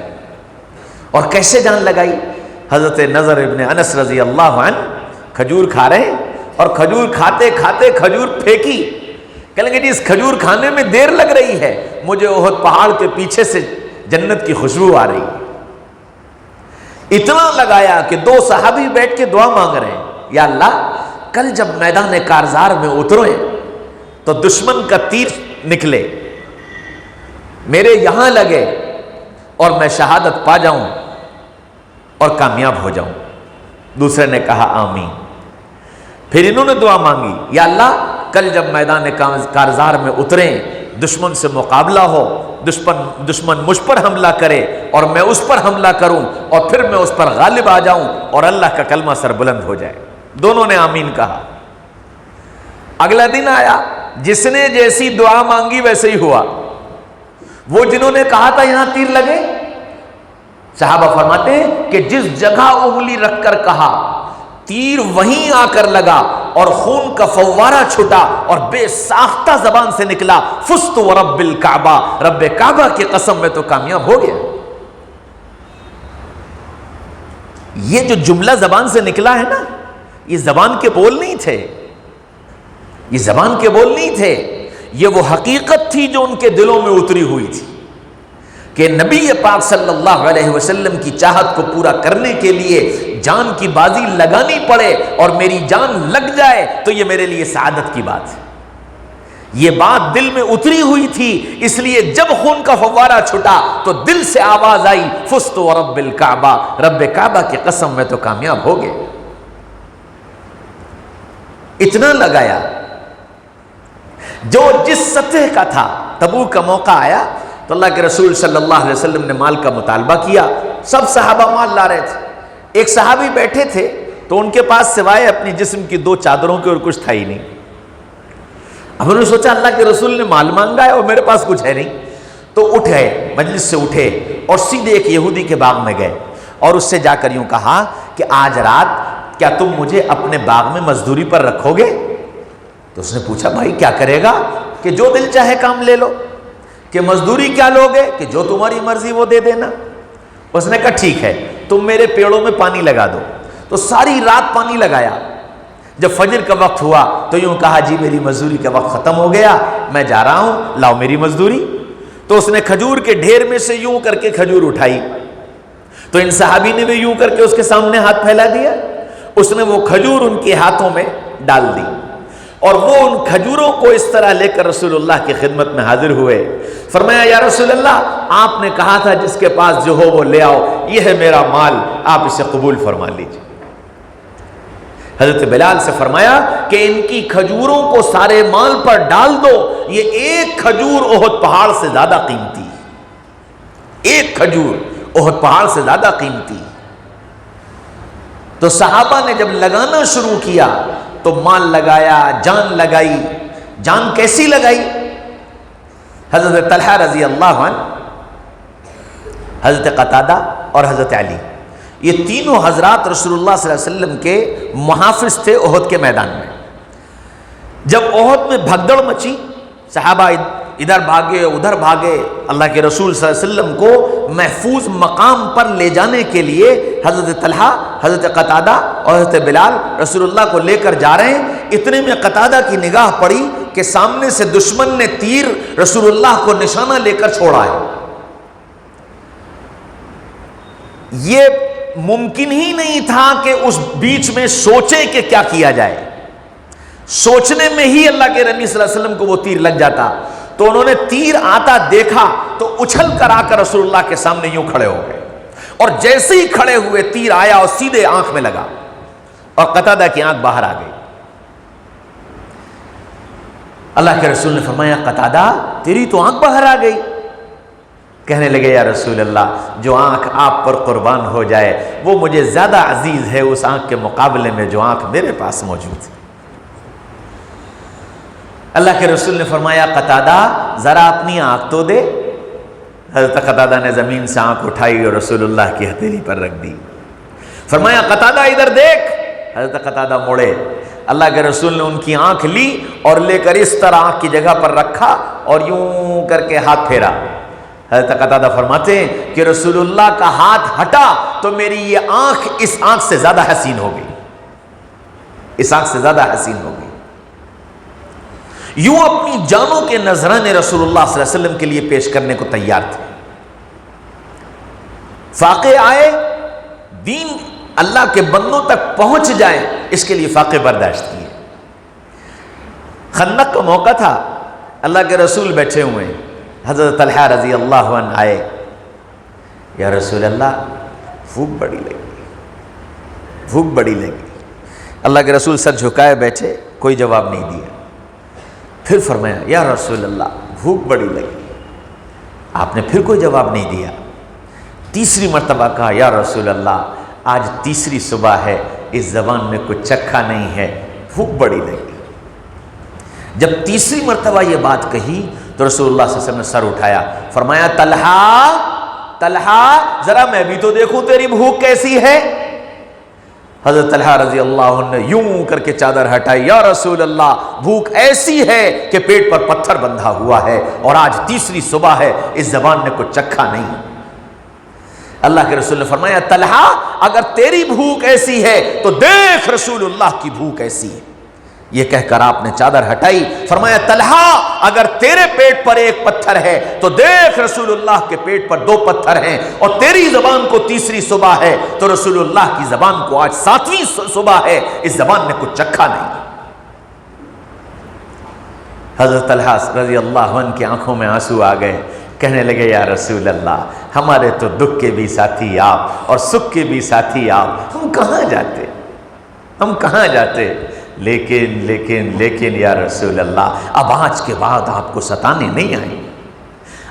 اور کیسے جان لگائی؟ حضرت نضر ابن انس رضی اللہ عنہ کھجور کھا رہے ہیں، اور کھجور کھاتے کھاتے کھجور پھینکی. کہیں گے جی اس کھجور کھانے میں دیر لگ رہی ہے، مجھے احد پہاڑ کے پیچھے سے جنت کی خوشبو آ رہی. اتنا لگایا کہ 2 صحابی بیٹھ کے دعا مانگ رہے ہیں، یا اللہ کل جب میدان کارزار میں اترے تو دشمن کا تیر نکلے، میرے یہاں لگے اور میں شہادت پا جاؤں اور کامیاب ہو جاؤں. دوسرے نے کہا آمین. پھر انہوں نے دعا مانگی، یا اللہ کل جب میدان کارزار میں اتریں، دشمن سے مقابلہ ہو، دشمن مجھ پر حملہ کرے اور میں اس پر حملہ کروں، اور پھر میں اس پر غالب آ جاؤں اور اللہ کا کلمہ سر بلند ہو جائے. دونوں نے آمین کہا. اگلا دن آیا، جس نے جیسی دعا مانگی ویسے ہی ہوا. وہ جنہوں نے کہا تھا یہاں تیر لگے، صحابہ فرماتے ہیں کہ جس جگہ انگلی رکھ کر کہا تیر وہیں آ کر لگا اور خون کا فوارہ چھٹا اور بے ساختہ زبان سے نکلا، فزت ورب الکعبہ، رب کعبہ کی قسم میں تو کامیاب ہو گیا. یہ جو جملہ زبان سے نکلا ہے نا، یہ زبان کے بول نہیں تھے، یہ زبان کے بول نہیں تھے، یہ وہ حقیقت تھی جو ان کے دلوں میں اتری ہوئی تھی کہ نبی پاک صلی اللہ علیہ وسلم کی چاہت کو پورا کرنے کے لیے جان کی بازی لگانی پڑے اور میری جان لگ جائے تو یہ میرے لیے سعادت کی بات ہے۔ یہ بات دل میں اتری ہوئی تھی، اس لیے جب خون کا فوارہ چھٹا تو دل سے آواز آئی، فزت ورب الکعبہ، رب کعبہ کی قسم میں تو کامیاب ہو گئے۔ اتنا لگایا جو جس سطح کا تھا۔ تبوک کا موقع آیا تو اللہ کے رسول صلی اللہ علیہ وسلم نے مال کا مطالبہ کیا، سب صحابہ مال لا رہے تھے، ایک صحابی بیٹھے تھے تو ان کے پاس سوائے اپنی جسم کی 2 چادروں کے اور کچھ تھا ہی نہیں۔ اب انہوں نے سوچا اللہ کے رسول نے مال مانگا ہے اور میرے پاس کچھ ہے نہیں، تو اٹھ گئے، مجلس سے اٹھے اور سیدھے ایک یہودی کے باغ میں گئے اور اس سے جا کر یوں کہا کہ آج رات کیا تم مجھے اپنے باغ میں مزدوری پر رکھو گے؟ تو اس نے پوچھا بھائی کیا کرے گا؟ کہ جو دل چاہے کام لے لو۔ کہ مزدوری کیا لوگے؟ کہ جو تمہاری مرضی وہ دے دینا۔ اس نے کہا ٹھیک ہے، تم میرے پیڑوں میں پانی لگا دو۔ تو ساری رات پانی لگایا، جب فجر کا وقت ہوا تو یوں کہا جی میری مزدوری کا وقت ختم ہو گیا، میں جا رہا ہوں، لاؤ میری مزدوری۔ تو اس نے کھجور کے ڈھیر میں سے یوں کر کے کھجور اٹھائی، تو ان صحابی نے بھی یوں کر کے اس کے سامنے ہاتھ پھیلا دیا، اس نے وہ کھجور ان کے ہاتھوں میں ڈال دی اور وہ ان کھجوروں کو اس طرح لے کر رسول اللہ کی خدمت میں حاضر ہوئے۔ فرمایا یا رسول اللہ، آپ نے کہا تھا جس کے پاس جو ہو وہ لے آؤ، یہ ہے میرا مال، آپ اسے قبول فرما لیجیے۔ حضرت بلال سے فرمایا کہ ان کی کھجوروں کو سارے مال پر ڈال دو، یہ ایک کھجور احد پہاڑ سے زیادہ قیمتی، ایک کھجور احد پہاڑ سے زیادہ قیمتی۔ تو صحابہ نے جب لگانا شروع کیا تو مال لگایا، جان لگائی۔ جان کیسی لگائی؟ حضرت طلحہ رضی اللہ عنہ، حضرت قتادہ اور حضرت علی، یہ تینوں حضرات رسول اللہ صلی اللہ علیہ وسلم کے محافظ تھے احد کے میدان میں۔ جب احد میں بھگدڑ مچی، صحابہ ادھر بھاگے ادھر بھاگے، اللہ کے رسول صلی اللہ علیہ وسلم کو محفوظ مقام پر لے جانے کے لیے حضرت طلحہ، حضرت قتادہ اور حضرت بلال رسول اللہ کو لے کر جا رہے ہیں۔ اتنے میں قتادہ کی نگاہ پڑی کہ سامنے سے دشمن نے تیر رسول اللہ کو نشانہ لے کر چھوڑا ہے۔ یہ ممکن ہی نہیں تھا کہ اس بیچ میں سوچے کہ کیا کیا جائے، سوچنے میں ہی اللہ کے نبی صلی اللہ علیہ وسلم کو وہ تیر لگ جاتا۔ تو انہوں نے تیر آتا دیکھا تو اچھل کر آ کر رسول اللہ کے سامنے یوں کھڑے ہو گئے، اور جیسے ہی کھڑے ہوئے تیر آیا اور سیدھے آنکھ میں لگا اور قتادہ کی آنکھ باہر آ گئی۔ اللہ کے رسول نے فرمایا قتادہ تیری تو آنکھ باہر آ گئی۔ کہنے لگے یا رسول اللہ، جو آنکھ آپ پر قربان ہو جائے وہ مجھے زیادہ عزیز ہے اس آنکھ کے مقابلے میں جو آنکھ میرے پاس موجود ہے۔ اللہ کے رسول نے فرمایا قتادہ ذرا اپنی آنکھ تو دے۔ حضرت قتادہ نے زمین سے آنکھ اٹھائی اور رسول اللہ کی ہتھیلی پر رکھ دی۔ فرمایا قتادہ ادھر دیکھ۔ حضرت قتادہ مڑے، اللہ کے رسول نے ان کی آنکھ لی اور لے کر اس طرح آنکھ کی جگہ پر رکھا اور یوں کر کے ہاتھ پھیرا۔ حضرت قتادہ فرماتے ہیں کہ رسول اللہ کا ہاتھ ہٹا تو میری یہ آنکھ اس آنکھ سے زیادہ حسین ہو گئی، اس آنکھ سے زیادہ حسین ہو گئی۔ یوں اپنی جانوں کے نذرانے رسول اللہ صلی اللہ علیہ وسلم کے لیے پیش کرنے کو تیار تھے۔ فاقے آئے، دین اللہ کے بندوں تک پہنچ جائے، اس کے لیے فاقے برداشت کیے۔ خندق کا موقع تھا، اللہ کے رسول بیٹھے ہوئے، حضرت طلحہ رضی اللہ عنہ آئے، یا رسول اللہ بھوک بڑی لگی، بھوک بڑی لگی۔ اللہ کے رسول سر جھکائے بیٹھے، کوئی جواب نہیں دیا۔ پھر فرمایا یا رسول اللہ بھوک بڑی لگی، آپ نے پھر کوئی جواب نہیں دیا۔ تیسری مرتبہ کہا یا رسول اللہ آج تیسری صبح ہے، اس زبان میں کچھ چکھا نہیں ہے، بھوک بڑی لگی۔ جب تیسری مرتبہ یہ بات کہی تو رسول اللہ صلی اللہ علیہ وسلم نے سر اٹھایا، فرمایا طلحہ طلحہ ذرا میں بھی تو دیکھوں تیری بھوک کیسی ہے۔ حضرت طلحہ رضی اللہ عنہ نے یوں کر کے چادر ہٹائی، یا رسول اللہ بھوک ایسی ہے کہ پیٹ پر پتھر بندھا ہوا ہے اور آج تیسری صبح ہے، اس زبان نے کچھ چکھا نہیں۔ اللہ کے رسول نے فرمایا طلحہ اگر تیری بھوک ایسی ہے تو دیکھ رسول اللہ کی بھوک ایسی ہے. یہ کہہ کر آپ نے چادر ہٹائی. فرمایا طلحہ اگر تیرے پیٹ پر ایک پتھر ہے تو دیکھ رسول اللہ کے پیٹ پر 2 پتھر ہیں, اور تیری زبان کو تیسری صبح ہے تو رسول اللہ کی زبان کو آج 7ویں صبح ہے, اس زبان نے کچھ چکھا نہیں. حضرت طلحہ رضی اللہ عنہ کی آنکھوں میں آنسو آ گئے. کہنے لگے یا رسول اللہ ہمارے تو دکھ کے بھی ساتھی آپ اور سکھ کے بھی ساتھی آپ, ہم کہاں جاتے, ہم کہاں جاتے. لیکن یا رسول اللہ اب آج کے بعد آپ کو ستانے نہیں آئیں گے,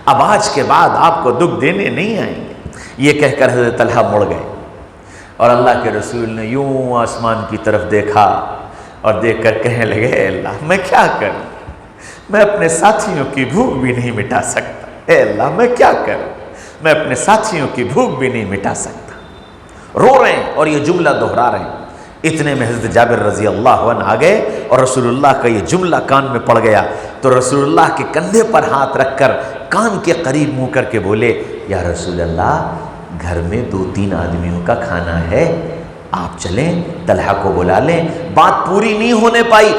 اب آج کے بعد آپ کو دکھ دینے نہیں آئیں گے. یہ کہہ کر حضرت طلحہ مڑ گئے اور اللہ کے رسول نے یوں آسمان کی طرف دیکھا اور دیکھ کر کہنے لگے اے اللہ میں کیا کروں, میں اپنے ساتھیوں کی بھوک بھی نہیں مٹا سکتا. اے اللہ میں کیا کروں, میں اپنے ساتھیوں کی بھوک بھی نہیں مٹا سکتا. رو رہے ہیں اور یہ جملہ دہرا رہے ہیں. اتنے میں حضرت جابر رضی اللہ عنہ آ گئے اور رسول اللہ کا یہ جملہ کان میں پڑ گیا تو رسول اللہ کے کندھے پر ہاتھ رکھ کر کان کے قریب منہ کر کے بولے یا رسول اللہ گھر میں 2-3 آدمیوں کا کھانا ہے, آپ چلیں طلحہ کو بلا لیں. بات پوری نہیں ہونے پائی.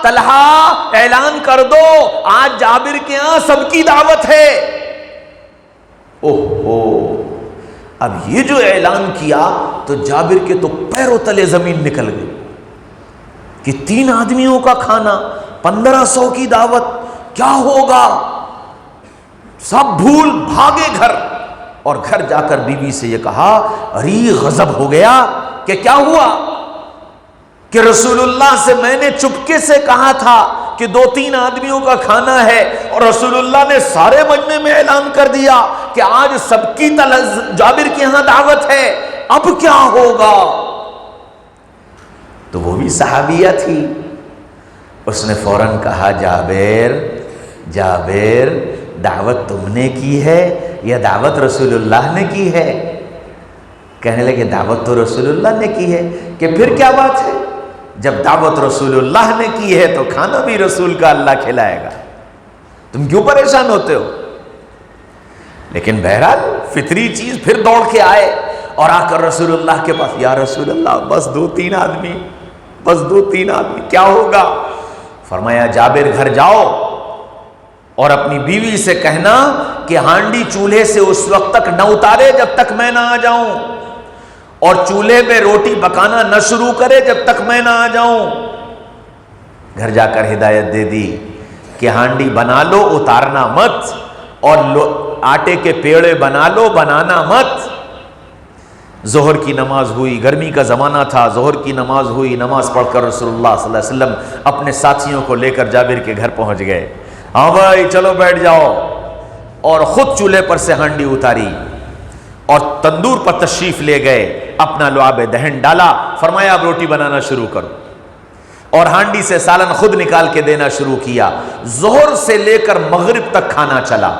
طلحہ اعلان کر دو آج جابر کے ہاں سب کی دعوت ہے. اوہ اب یہ جو اعلان کیا تو جابر کے تو پیروں تلے زمین نکل گئی کہ 3 آدمیوں کا کھانا, 1500 کی دعوت, کیا ہوگا. سب بھول بھاگے گھر اور گھر جا کر بیوی سے یہ کہا ارے غضب ہو گیا کہ کیا ہوا کہ رسول اللہ سے میں نے چپکے سے کہا تھا کہ 2-3 آدمیوں کا کھانا ہے اور رسول اللہ نے سارے مجمع میں اعلان کر دیا کہ آج سب کی جابر کے ہاں دعوت ہے, اب کیا ہوگا. تو وہ بھی صحابیہ تھی, اس نے فوراً کہا جابر دعوت تم نے کی ہے یا دعوت رسول اللہ نے کی ہے. کہنے لگے دعوت تو رسول اللہ نے کی ہے. کہ پھر کیا بات ہے, جب دعوت رسول اللہ نے کی ہے تو کھانا بھی رسول کا اللہ کھلائے گا, تم کیوں پریشان ہوتے ہو. لیکن بہرحال فطری چیز پھر دوڑ کے آئے اور آ کر رسول اللہ کے پاس یا رسول اللہ بس 2-3 آدمی, بس 2-3 آدمی, کیا ہوگا. فرمایا جابر گھر جاؤ اور اپنی بیوی سے کہنا کہ ہانڈی چولہے سے اس وقت تک نہ اتارے جب تک میں نہ آ جاؤں, اور چولہے پہ روٹی پکانا نہ شروع کرے جب تک میں نہ آ جاؤں. گھر جا کر ہدایت دے دی کہ ہانڈی بنا لو اتارنا مت, اور آٹے کے پیڑے بنا لو بنانا مت. ظہر کی نماز ہوئی, گرمی کا زمانہ تھا, ظہر کی نماز ہوئی, نماز پڑھ کر رسول اللہ صلی اللہ علیہ وسلم اپنے ساتھیوں کو لے کر جابر کے گھر پہنچ گئے. ہاں بھائی چلو بیٹھ جاؤ, اور خود چولہے پر سے ہانڈی اتاری اور تندور پر تشریف لے گئے, اپنا لعاب دہن ڈالا, فرمایا اب روٹی بنانا شروع کرو, اور ہانڈی سے سالن خود نکال کے دینا شروع کیا. ظہر سے لے کر مغرب تک کھانا چلا,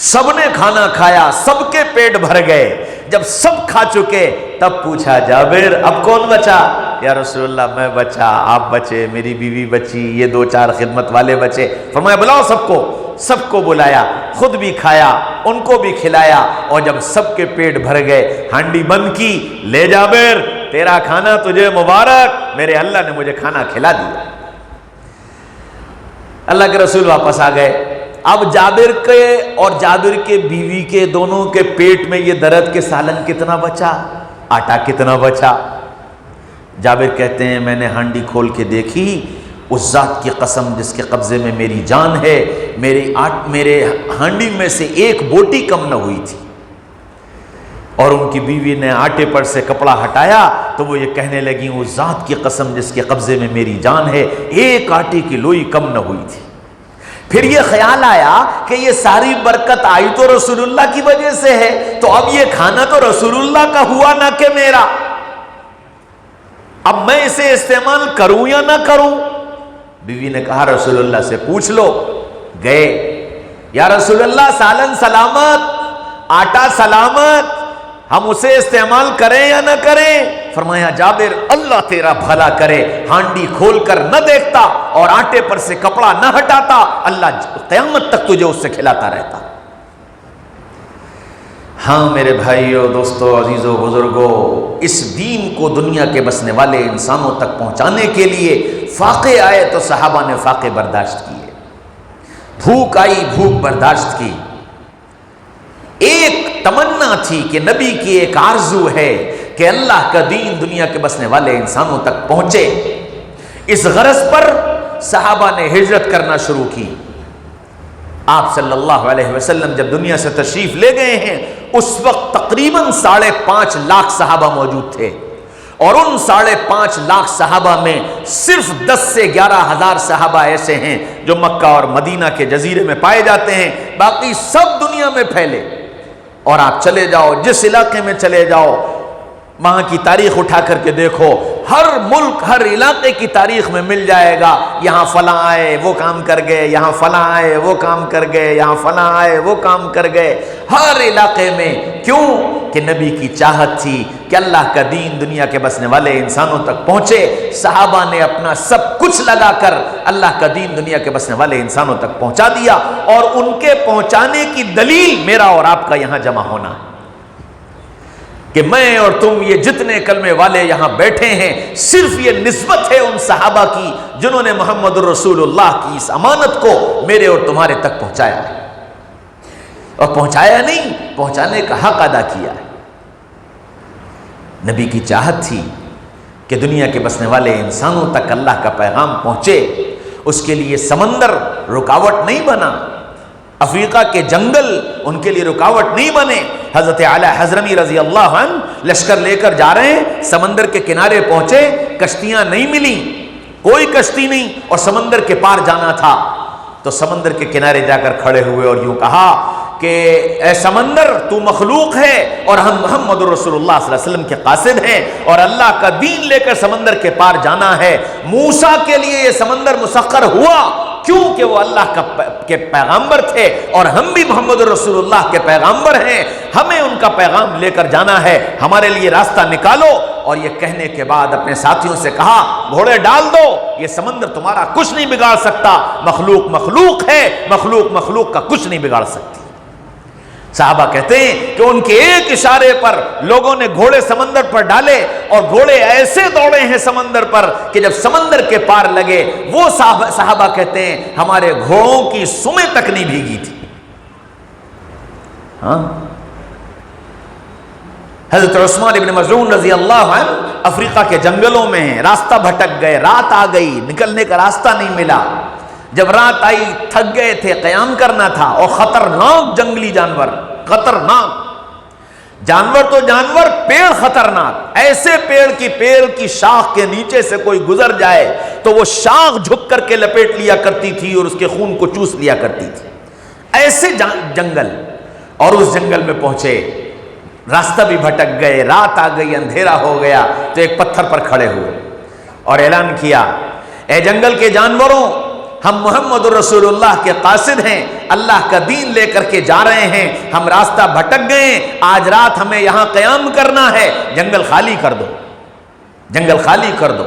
سب نے کھانا کھایا, سب کے پیٹ بھر گئے. جب سب کھا چکے تب پوچھا جابر اب کون بچا. یا رسول اللہ میں بچا, آپ بچے, میری بیوی بچی, یہ 2-4 خدمت والے بچے. فرمایا بلاؤ سب کو بلایا, خود بھی کھایا, ان کو بھی کھلایا, اور جب سب کے پیٹ بھر گئے ہانڈی بند کی, لے جابر تیرا کھانا تجھے مبارک, میرے اللہ نے مجھے کھانا کھلا دیا. اللہ کے رسول واپس آ گئے. اب جابر کے اور جابر کے بیوی کے دونوں کے پیٹ میں یہ درد کہ سالن کتنا بچا, آٹا کتنا بچا. جابر کہتے ہیں میں نے ہانڈی کھول کے دیکھی, اس ذات کی قسم جس کے قبضے میں میری جان ہے, میرے ہانڈی میں سے 1 بوٹی کم نہ ہوئی تھی. اور ان کی بیوی نے آٹے پر سے کپڑا ہٹایا تو وہ یہ کہنے لگی اس ذات کی قسم جس کے قبضے میں میری جان ہے 1 آٹے کی لوئی کم نہ ہوئی تھی. پھر یہ خیال آیا کہ یہ ساری برکت آئی تو رسول اللہ کی وجہ سے ہے, تو اب یہ کھانا تو رسول اللہ کا ہوا نہ کہ میرا, اب میں اسے استعمال کروں یا نہ کروں. بیوی نے کہا رسول اللہ سے پوچھ لو. گئے, یا رسول اللہ سالن سلامت, آٹا سلامت, ہم اسے استعمال کریں یا نہ کریں. فرمایا جابر اللہ تیرا بھلا کرے, ہانڈی کھول کر نہ دیکھتا اور آٹے پر سے کپڑا نہ ہٹاتا, اللہ قیامت تک تجھے اس سے کھلاتا رہتا. ہاں میرے بھائیوں، دوستوں، عزیزوں، بزرگوں، اس دین کو دنیا کے بسنے والے انسانوں تک پہنچانے کے لیے فاقے آئے تو صحابہ نے فاقے برداشت کیے، بھوک آئی بھوک برداشت کی۔ ایک تمنا تھی کہ نبی کی ایک آرزو ہے کہ اللہ کا دین دنیا کے بسنے والے انسانوں تک پہنچے۔ اس غرض پر صحابہ نے ہجرت کرنا شروع کی۔ آپ صلی اللہ علیہ وسلم جب دنیا سے تشریف لے گئے ہیں، اس وقت تقریباً 5.5 لاکھ صحابہ موجود تھے، اور ان 5.5 لاکھ صحابہ میں صرف 10 سے 11 ہزار صحابہ ایسے ہیں جو مکہ اور مدینہ کے جزیرے میں پائے جاتے ہیں، باقی سب دنیا میں پھیلے۔ اور آپ چلے جاؤ، جس علاقے میں چلے جاؤ، وہاں کی تاریخ اٹھا کر کے دیکھو، ہر ملک ہر علاقے کی تاریخ میں مل جائے گا، یہاں فلاں آئے وہ کام کر گئے، یہاں فلاں آئے وہ کام کر گئے، یہاں فلاں آئے وہ کام کر گئے، ہر علاقے میں۔ کیوں؟ کہ نبی کی چاہت تھی کہ اللہ کا دین دنیا کے بسنے والے انسانوں تک پہنچے۔ صحابہ نے اپنا سب کچھ لگا کر اللہ کا دین دنیا کے بسنے والے انسانوں تک پہنچا دیا، اور ان کے پہنچانے کی دلیل میرا اور آپ کا یہاں جمع ہونا ہے کہ میں اور تم یہ جتنے کلمے والے یہاں بیٹھے ہیں، صرف یہ نسبت ہے ان صحابہ کی جنہوں نے محمد الرسول اللہ کی اس امانت کو میرے اور تمہارے تک پہنچایا ہے، اور پہنچایا نہیں، پہنچانے کا حق ادا کیا ہے۔ نبی کی چاہت تھی کہ دنیا کے بسنے والے انسانوں تک اللہ کا پیغام پہنچے، اس کے لیے سمندر رکاوٹ نہیں بنا، افریقہ کے جنگل ان کے لیے رکاوٹ نہیں بنے۔ حضرت اعلیٰ حضرمی رضی اللہ عنہ لشکر لے کر جا رہے ہیں، سمندر کے کنارے پہنچے، کشتیاں نہیں ملیں، کوئی کشتی نہیں، اور سمندر کے پار جانا تھا، تو سمندر کے کنارے جا کر کھڑے ہوئے اور یوں کہا کہ اے سمندر تو مخلوق ہے اور ہم محمد رسول اللہ صلی اللہ علیہ وسلم کے قاصد ہیں، اور اللہ کا دین لے کر سمندر کے پار جانا ہے۔ موسیٰ کے لیے یہ سمندر مسخر ہوا کیونکہ وہ اللہ کے پیغامبر تھے، اور ہم بھی محمد رسول اللہ کے پیغامبر ہیں، ہمیں ان کا پیغام لے کر جانا ہے، ہمارے لیے راستہ نکالو۔ اور یہ کہنے کے بعد اپنے ساتھیوں سے کہا گھوڑے ڈال دو، یہ سمندر تمہارا کچھ نہیں بگاڑ سکتا، مخلوق مخلوق ہے، مخلوق مخلوق کا کچھ نہیں بگاڑ سکتی۔ صحابہ کہتے ہیں کہ ان کے ایک اشارے پر لوگوں نے گھوڑے سمندر پر ڈالے، اور گھوڑے ایسے دوڑے ہیں سمندر پر کہ جب سمندر کے پار لگے، وہ صحابہ کہتے ہیں ہمارے گھوڑوں کی سمیں تک نہیں بھیگی تھی۔ ہاں، حضرت عثمان ابن مظعون رضی اللہ عنہ افریقہ کے جنگلوں میں ہیں، راستہ بھٹک گئے، رات آ گئی، نکلنے کا راستہ نہیں ملا۔ جب رات آئی تھک گئے تھے، قیام کرنا تھا، اور خطرناک جنگلی جانور، خطرناک جانور تو جانور، پیڑ خطرناک، ایسے پیڑ کی شاخ کے نیچے سے کوئی گزر جائے تو وہ شاخ جھک کر کے لپیٹ لیا کرتی تھی اور اس کے خون کو چوس لیا کرتی تھی، ایسے جنگل۔ اور اس جنگل میں پہنچے، راستہ بھی بھٹک گئے، رات آ گئی، اندھیرا ہو گیا، تو ایک پتھر پر کھڑے ہوئے اور اعلان کیا، اے جنگل کے جانوروں، ہم محمد رسول اللہ کے قاصد ہیں، اللہ کا دین لے کر کے جا رہے ہیں، ہم راستہ بھٹک گئے، آج رات ہمیں یہاں قیام کرنا ہے، جنگل خالی کر دو، جنگل خالی کر دو۔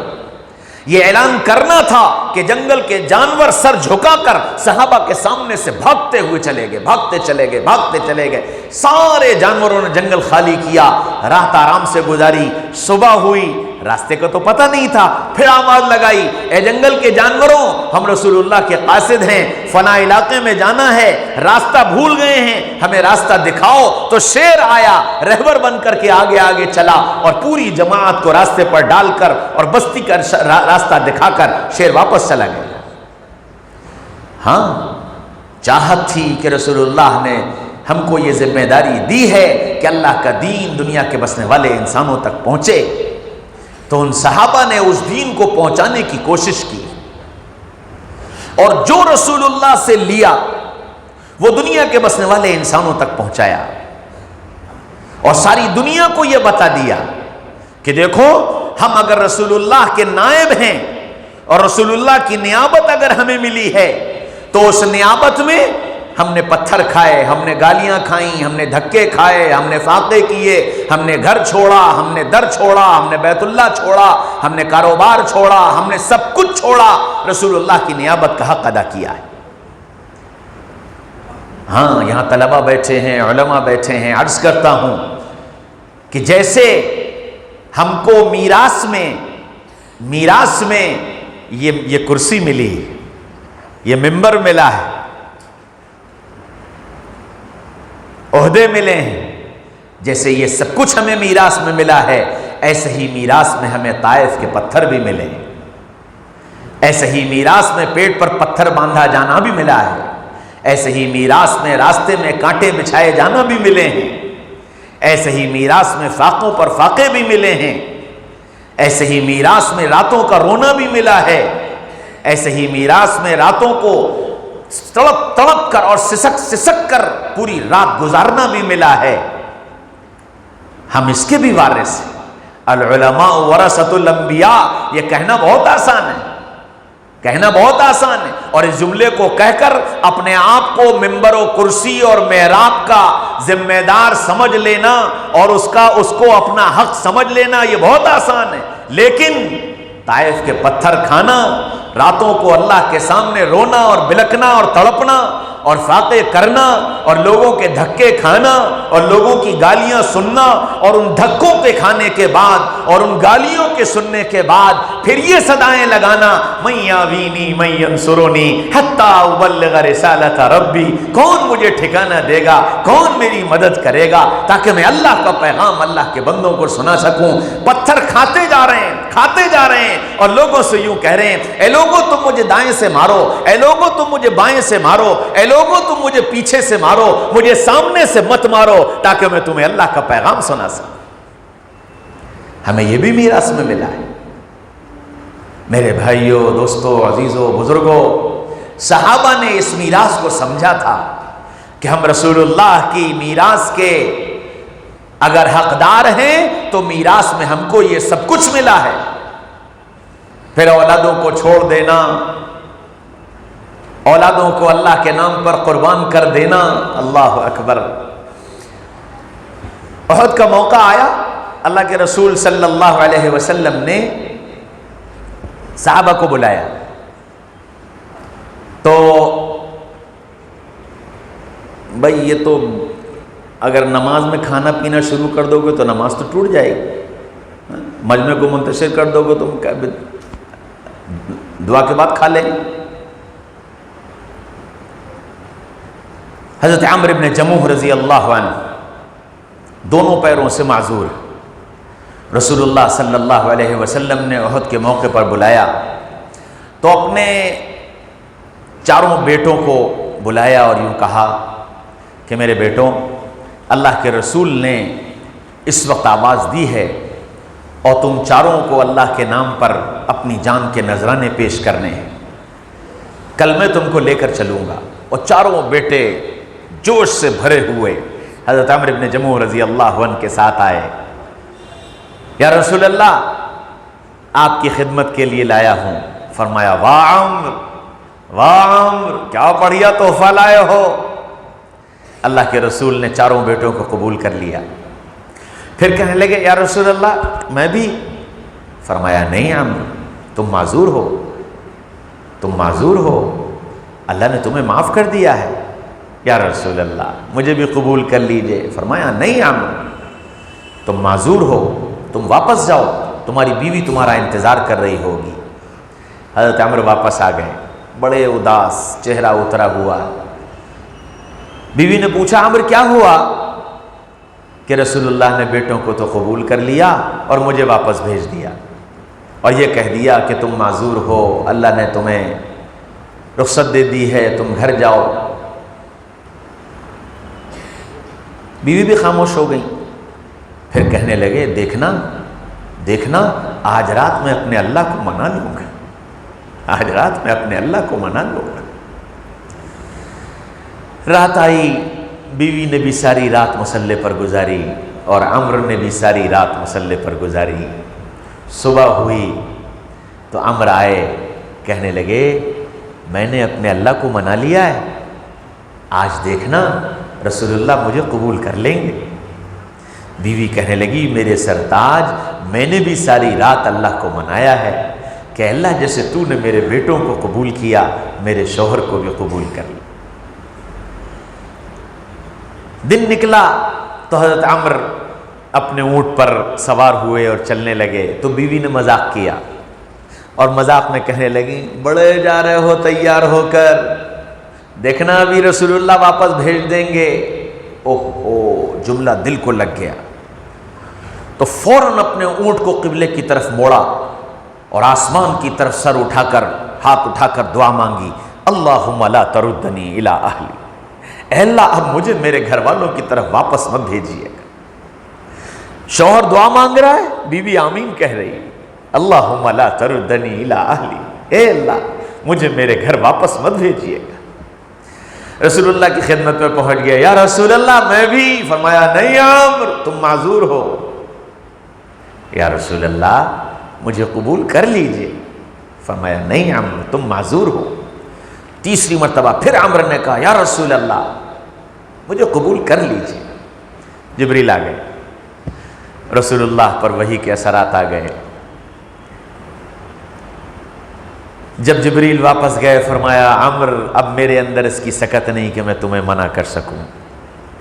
یہ اعلان کرنا تھا کہ جنگل کے جانور سر جھکا کر صحابہ کے سامنے سے بھاگتے ہوئے چلے گئے، بھاگتے چلے گئے، بھاگتے چلے گئے، سارے جانوروں نے جنگل خالی کیا، رات آرام سے گزاری، صبح ہوئی، راستے کا تو پتہ نہیں تھا، پھر آواز لگائی، اے جنگل کے جانوروں، ہم رسول اللہ کے قاصد ہیں، فلاں علاقے میں جانا ہے، راستہ بھول گئے ہیں، ہمیں راستہ دکھاؤ۔ تو شیر آیا، رہبر بن کر کے آگے آگے چلا، اور پوری جماعت کو راستے پر ڈال کر اور بستی کا راستہ دکھا کر شیر واپس چلا گیا۔ ہاں، چاہت تھی کہ رسول اللہ نے ہم کو یہ ذمہ داری دی ہے کہ اللہ کا دین دنیا کے بسنے والے انسانوں تک پہنچے، تو ان صحابہ نے اس دین کو پہنچانے کی کوشش کی، اور جو رسول اللہ سے لیا وہ دنیا کے بسنے والے انسانوں تک پہنچایا، اور ساری دنیا کو یہ بتا دیا کہ دیکھو، ہم اگر رسول اللہ کے نائب ہیں اور رسول اللہ کی نیابت اگر ہمیں ملی ہے، تو اس نیابت میں ہم نے پتھر کھائے، ہم نے گالیاں کھائیں، ہم نے دھکے کھائے، ہم نے فاقے کیے، ہم نے گھر چھوڑا، ہم نے در چھوڑا، ہم نے بیت اللہ چھوڑا، ہم نے کاروبار چھوڑا، ہم نے سب کچھ چھوڑا، رسول اللہ کی نیابت کا حق ادا کیا ہے۔ ہاں یہاں طلبہ بیٹھے ہیں، علماء بیٹھے ہیں، عرض کرتا ہوں کہ جیسے ہم کو میراث میں یہ کرسی ملی، یہ منبر ملا ہے، عہدے ملے ہیں، جیسے یہ سب کچھ ہمیں میراث میں ملا ہے، ایسے ہی میراث میں ہمیں طائف کے پتھر بھی ملے، ایسے ہی میراث میں پیٹ پر پتھر باندھا جانا بھی ملا ہے، ایسے ہی میراث میں راستے میں کانٹے بچھائے جانا بھی ملے ہیں، ایسے ہی میراث میں فاقوں پر فاقے بھی ملے ہیں، ایسے ہی میراث میں راتوں کا رونا بھی ملا ہے، ایسے ہی میراث میں راتوں کو تڑپ تڑپ کر اور سسک کر پوری رات گزارنا بھی ملا ہے۔ ہم اس کے بھی وارث ہیں۔ العلماء ورثۃ الانبیاء، یہ کہنا بہت آسان ہے، کہنا بہت آسان ہے، اور اس جملے کو کہہ کر اپنے آپ کو منبر و کرسی اور محراب کا ذمہ دار سمجھ لینا اور اس کو اپنا حق سمجھ لینا یہ بہت آسان ہے، لیکن طائف کے پتھر کھانا، راتوں کو اللہ کے سامنے رونا اور بلکنا اور تڑپنا اور فاقے کرنا اور لوگوں کے دھکے کھانا اور لوگوں کی گالیاں سننا اور ان دھکوں کے کھانے کے بعد اور ان گالیوں کے سننے کے بعد پھر یہ صدائیں لگانا، من یاوینی من ینصرنی حتی ابلغ رسالت ربی، کون مجھے ٹھکانہ دے گا، کون میری مدد کرے گا تاکہ میں اللہ کا پیغام اللہ کے بندوں کو سنا سکوں۔ پتھر کھاتے جا رہے ہیں اور لوگوں سے یوں کہہ رہے ہیں، اے لوگوں تم مجھے دائیں سے مارو، اے لوگوں تم مجھے بائیں سے مارو، اے لوگوں تم مجھے پیچھے سے مارو، مجھے سامنے سے مت مارو تاکہ میں تمہیں اللہ کا پیغام سنا سکوں۔ ہمیں یہ بھی میراث میں ملا ہے۔ میرے بھائیوں، دوستوں، عزیزوں، بزرگوں، صحابہ نے اس میراث کو سمجھا تھا کہ ہم رسول اللہ کی میراث کے اگر حقدار ہیں تو میراث میں ہم کو یہ سب کچھ ملا ہے۔ پھر اولادوں کو چھوڑ دینا، اولادوں کو اللہ کے نام پر قربان کر دینا، اللہ اکبر۔ احد کا موقع آیا، اللہ کے رسول صلی اللہ علیہ وسلم نے صحابہ کو بلایا، تو بھائی یہ تو اگر نماز میں کھانا پینا شروع کر دو گے تو نماز تو ٹوٹ جائے گی، مجمع کو منتشر کر دو گے تو دعا کے بعد کھا لیں۔ حضرت عمرو بن جموح رضی اللہ عنہ دونوں پیروں سے معذور، رسول اللہ صلی اللہ علیہ وسلم نے احد کے موقع پر بلایا تو اپنے چاروں بیٹوں کو بلایا اور یوں کہا کہ میرے بیٹوں، اللہ کے رسول نے اس وقت آواز دی ہے اور تم چاروں کو اللہ کے نام پر اپنی جان کے نذرانے پیش کرنے ہیں، کل میں تم کو لے کر چلوں گا۔ اور چاروں بیٹے جوش سے بھرے ہوئے حضرت عمرو بن جموح رضی اللہ عنہ کے ساتھ آئے۔ یا رسول اللہ، آپ کی خدمت کے لیے لایا ہوں۔ فرمایا، واہ عمرو، واہ عمرو، کیا بڑھیا تحفہ لائے ہو۔ اللہ کے رسول نے چاروں بیٹوں کو قبول کر لیا۔ پھر کہنے لگے، یا رسول اللہ میں بھی۔ فرمایا، نہیں عمرو، تم معذور ہو، تم معذور ہو، اللہ نے تمہیں معاف کر دیا ہے۔ یا رسول اللہ مجھے بھی قبول کر لیجئے۔ فرمایا، نہیں عمرو، تم معذور ہو، تم واپس جاؤ، تمہاری بیوی تمہارا انتظار کر رہی ہوگی۔ حضرت عمرو واپس آ گئے، بڑے اداس، چہرہ اترا ہوا۔ بیوی نے پوچھا، عمرو کیا ہوا؟ کہ رسول اللہ نے بیٹوں کو تو قبول کر لیا اور مجھے واپس بھیج دیا اور یہ کہہ دیا کہ تم معذور ہو، اللہ نے تمہیں رخصت دے دی ہے، تم گھر جاؤ۔ بیوی بھی خاموش ہو گئی۔ پھر کہنے لگے، دیکھنا آج رات میں اپنے اللہ کو منا لوں گا، آج رات میں اپنے اللہ کو منا لوں گا۔ رات آئی، بیوی نے بھی ساری رات مصلے پر گزاری اور عمرو نے بھی ساری رات مصلے پر گزاری۔ صبح ہوئی تو عمرو آئے، کہنے لگے، میں نے اپنے اللہ کو منا لیا ہے، آج دیکھنا رسول اللہ مجھے قبول کر لیں گے۔ بیوی کہنے لگی، میرے سرتاج، میں نے بھی ساری رات اللہ کو منایا ہے کہ اللہ جیسے تو نے میرے بیٹوں کو قبول کیا، میرے شوہر کو بھی قبول کر لیا۔ دن نکلا تو حضرت عمر اپنے اونٹ پر سوار ہوئے اور چلنے لگے، تو بیوی نے مذاق کیا اور مذاق میں کہنے لگی بڑے جا رہے ہو تیار ہو کر، دیکھنا ابھی رسول اللہ واپس بھیج دیں گے۔ اوہ جملہ دل کو لگ گیا، تو فوراً اپنے اونٹ کو قبلے کی طرف موڑا اور آسمان کی طرف سر اٹھا کر ہاتھ اٹھا کر دعا مانگی، اللہم لا تردنی الی اہلی، اے اللہ اب مجھے میرے گھر والوں کی طرف واپس مت بھیجیے گا۔ شوہر دعا مانگ رہا ہے، بیوی آمین کہہ رہی ہے، اللہم لا تردنی الی اہلی، اے اللہ مجھے میرے گھر واپس مت بھیجیے گا۔ رسول اللہ کی خدمت میں پہنچ گیا، یا رسول اللہ میں بھی۔ فرمایا نہیں عمر تم معذور ہو۔ یا رسول اللہ مجھے قبول کر لیجئے۔ فرمایا نہیں عمر تم معذور ہو۔ تیسری مرتبہ پھر عمر نے کہا یا رسول اللہ مجھے قبول کر لیجئے۔ جبریل آ گئے، رسول اللہ پر وحی کے اثرات آ گئے۔ جب جبریل واپس گئے فرمایا عمر اب میرے اندر اس کی سکت نہیں کہ میں تمہیں منع کر سکوں،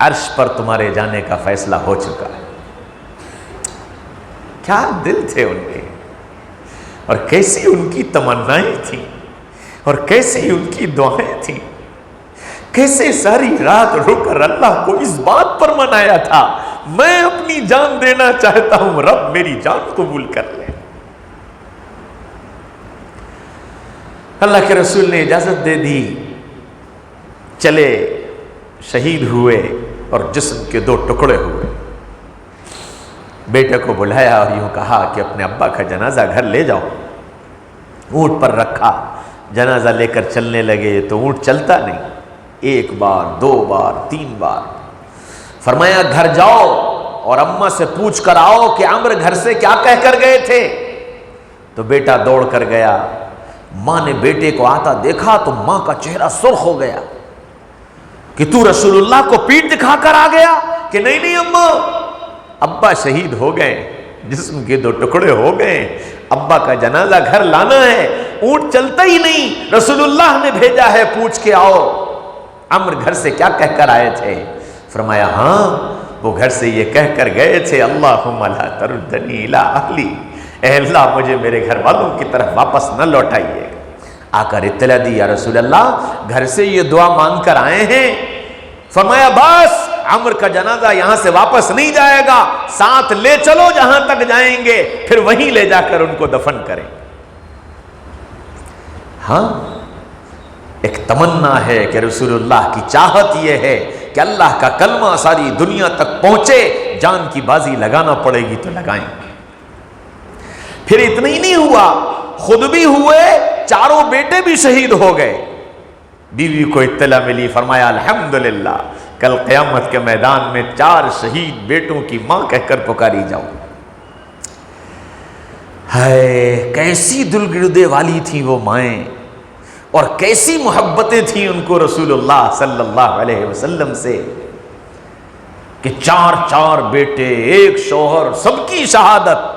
عرش پر تمہارے جانے کا فیصلہ ہو چکا ہے۔ کیا دل تھے ان کے، اور کیسی ان کی تمنائیں تھیں، اور کیسی ان کی دعائیں تھیں، کیسے ساری رات رک کر اللہ کو اس بات پر منایا تھا میں اپنی جان دینا چاہتا ہوں، رب میری جان قبول کر لے۔ اللہ کے رسول نے اجازت دے دی، چلے، شہید ہوئے اور جسم کے 2 ٹکڑے ہوئے۔ بیٹے کو بلایا اور یوں کہا کہ اپنے ابا کا جنازہ گھر لے جاؤ۔ اونٹ پر رکھا، جنازہ لے کر چلنے لگے تو اونٹ چلتا نہیں، 1 بار 2 بار 3 بار۔ فرمایا گھر جاؤ اور اماں سے پوچھ کر آؤ کہ عمر گھر سے کیا کہہ کر گئے تھے۔ تو بیٹا دوڑ کر گیا، ماں نے بیٹے کو آتا دیکھا تو ماں کا چہرہ سرخ ہو گیا کہ تو رسول اللہ کو پیٹھ دکھا کر آ گیا کہ نہیں نہیں اماں، ابا شہید ہو گئے، جسم کے 2 ٹکڑے ہو گئے، ابا کا جنازہ گھر لانا ہے، اونٹ چلتا ہی نہیں، رسول اللہ نے بھیجا ہے پوچھ کے آؤ عمر گھر سے کیا کہہ کر آئے تھے۔ فرمایا ہاں وہ گھر سے یہ کہہ کر گئے تھے اللہم لا تردنی الی اہلی، اے اللہ مجھے میرے گھر والوں کی طرف واپس نہ لوٹائیے۔ آ کر اطلاع دی یا رسول اللہ گھر سے یہ دعا مانگ کر آئے ہیں۔ فرمایا بس عمر کا جنازہ یہاں سے واپس نہیں جائے گا، ساتھ لے چلو جہاں تک جائیں گے، پھر وہیں لے جا کر ان کو دفن کریں۔ ہاں ایک تمنا ہے کہ رسول اللہ کی چاہت یہ ہے کہ اللہ کا کلمہ ساری دنیا تک پہنچے، جان کی بازی لگانا پڑے گی تو لگائیں۔ پھر اتنا ہی نہیں ہوا، خود بھی ہوئے، 4 بیٹے بھی شہید ہو گئے۔ بیوی کو اطلاع ملی، فرمایا الحمدللہ کل قیامت کے میدان میں 4 شہید بیٹوں کی ماں کہہ کر پکاری جاؤ۔ ہائے کیسی دلگردے والی تھیں وہ مائیں، اور کیسی محبتیں تھیں ان کو رسول اللہ صلی اللہ علیہ وسلم سے کہ 4 بیٹے، 1 شوہر، سب کی شہادت،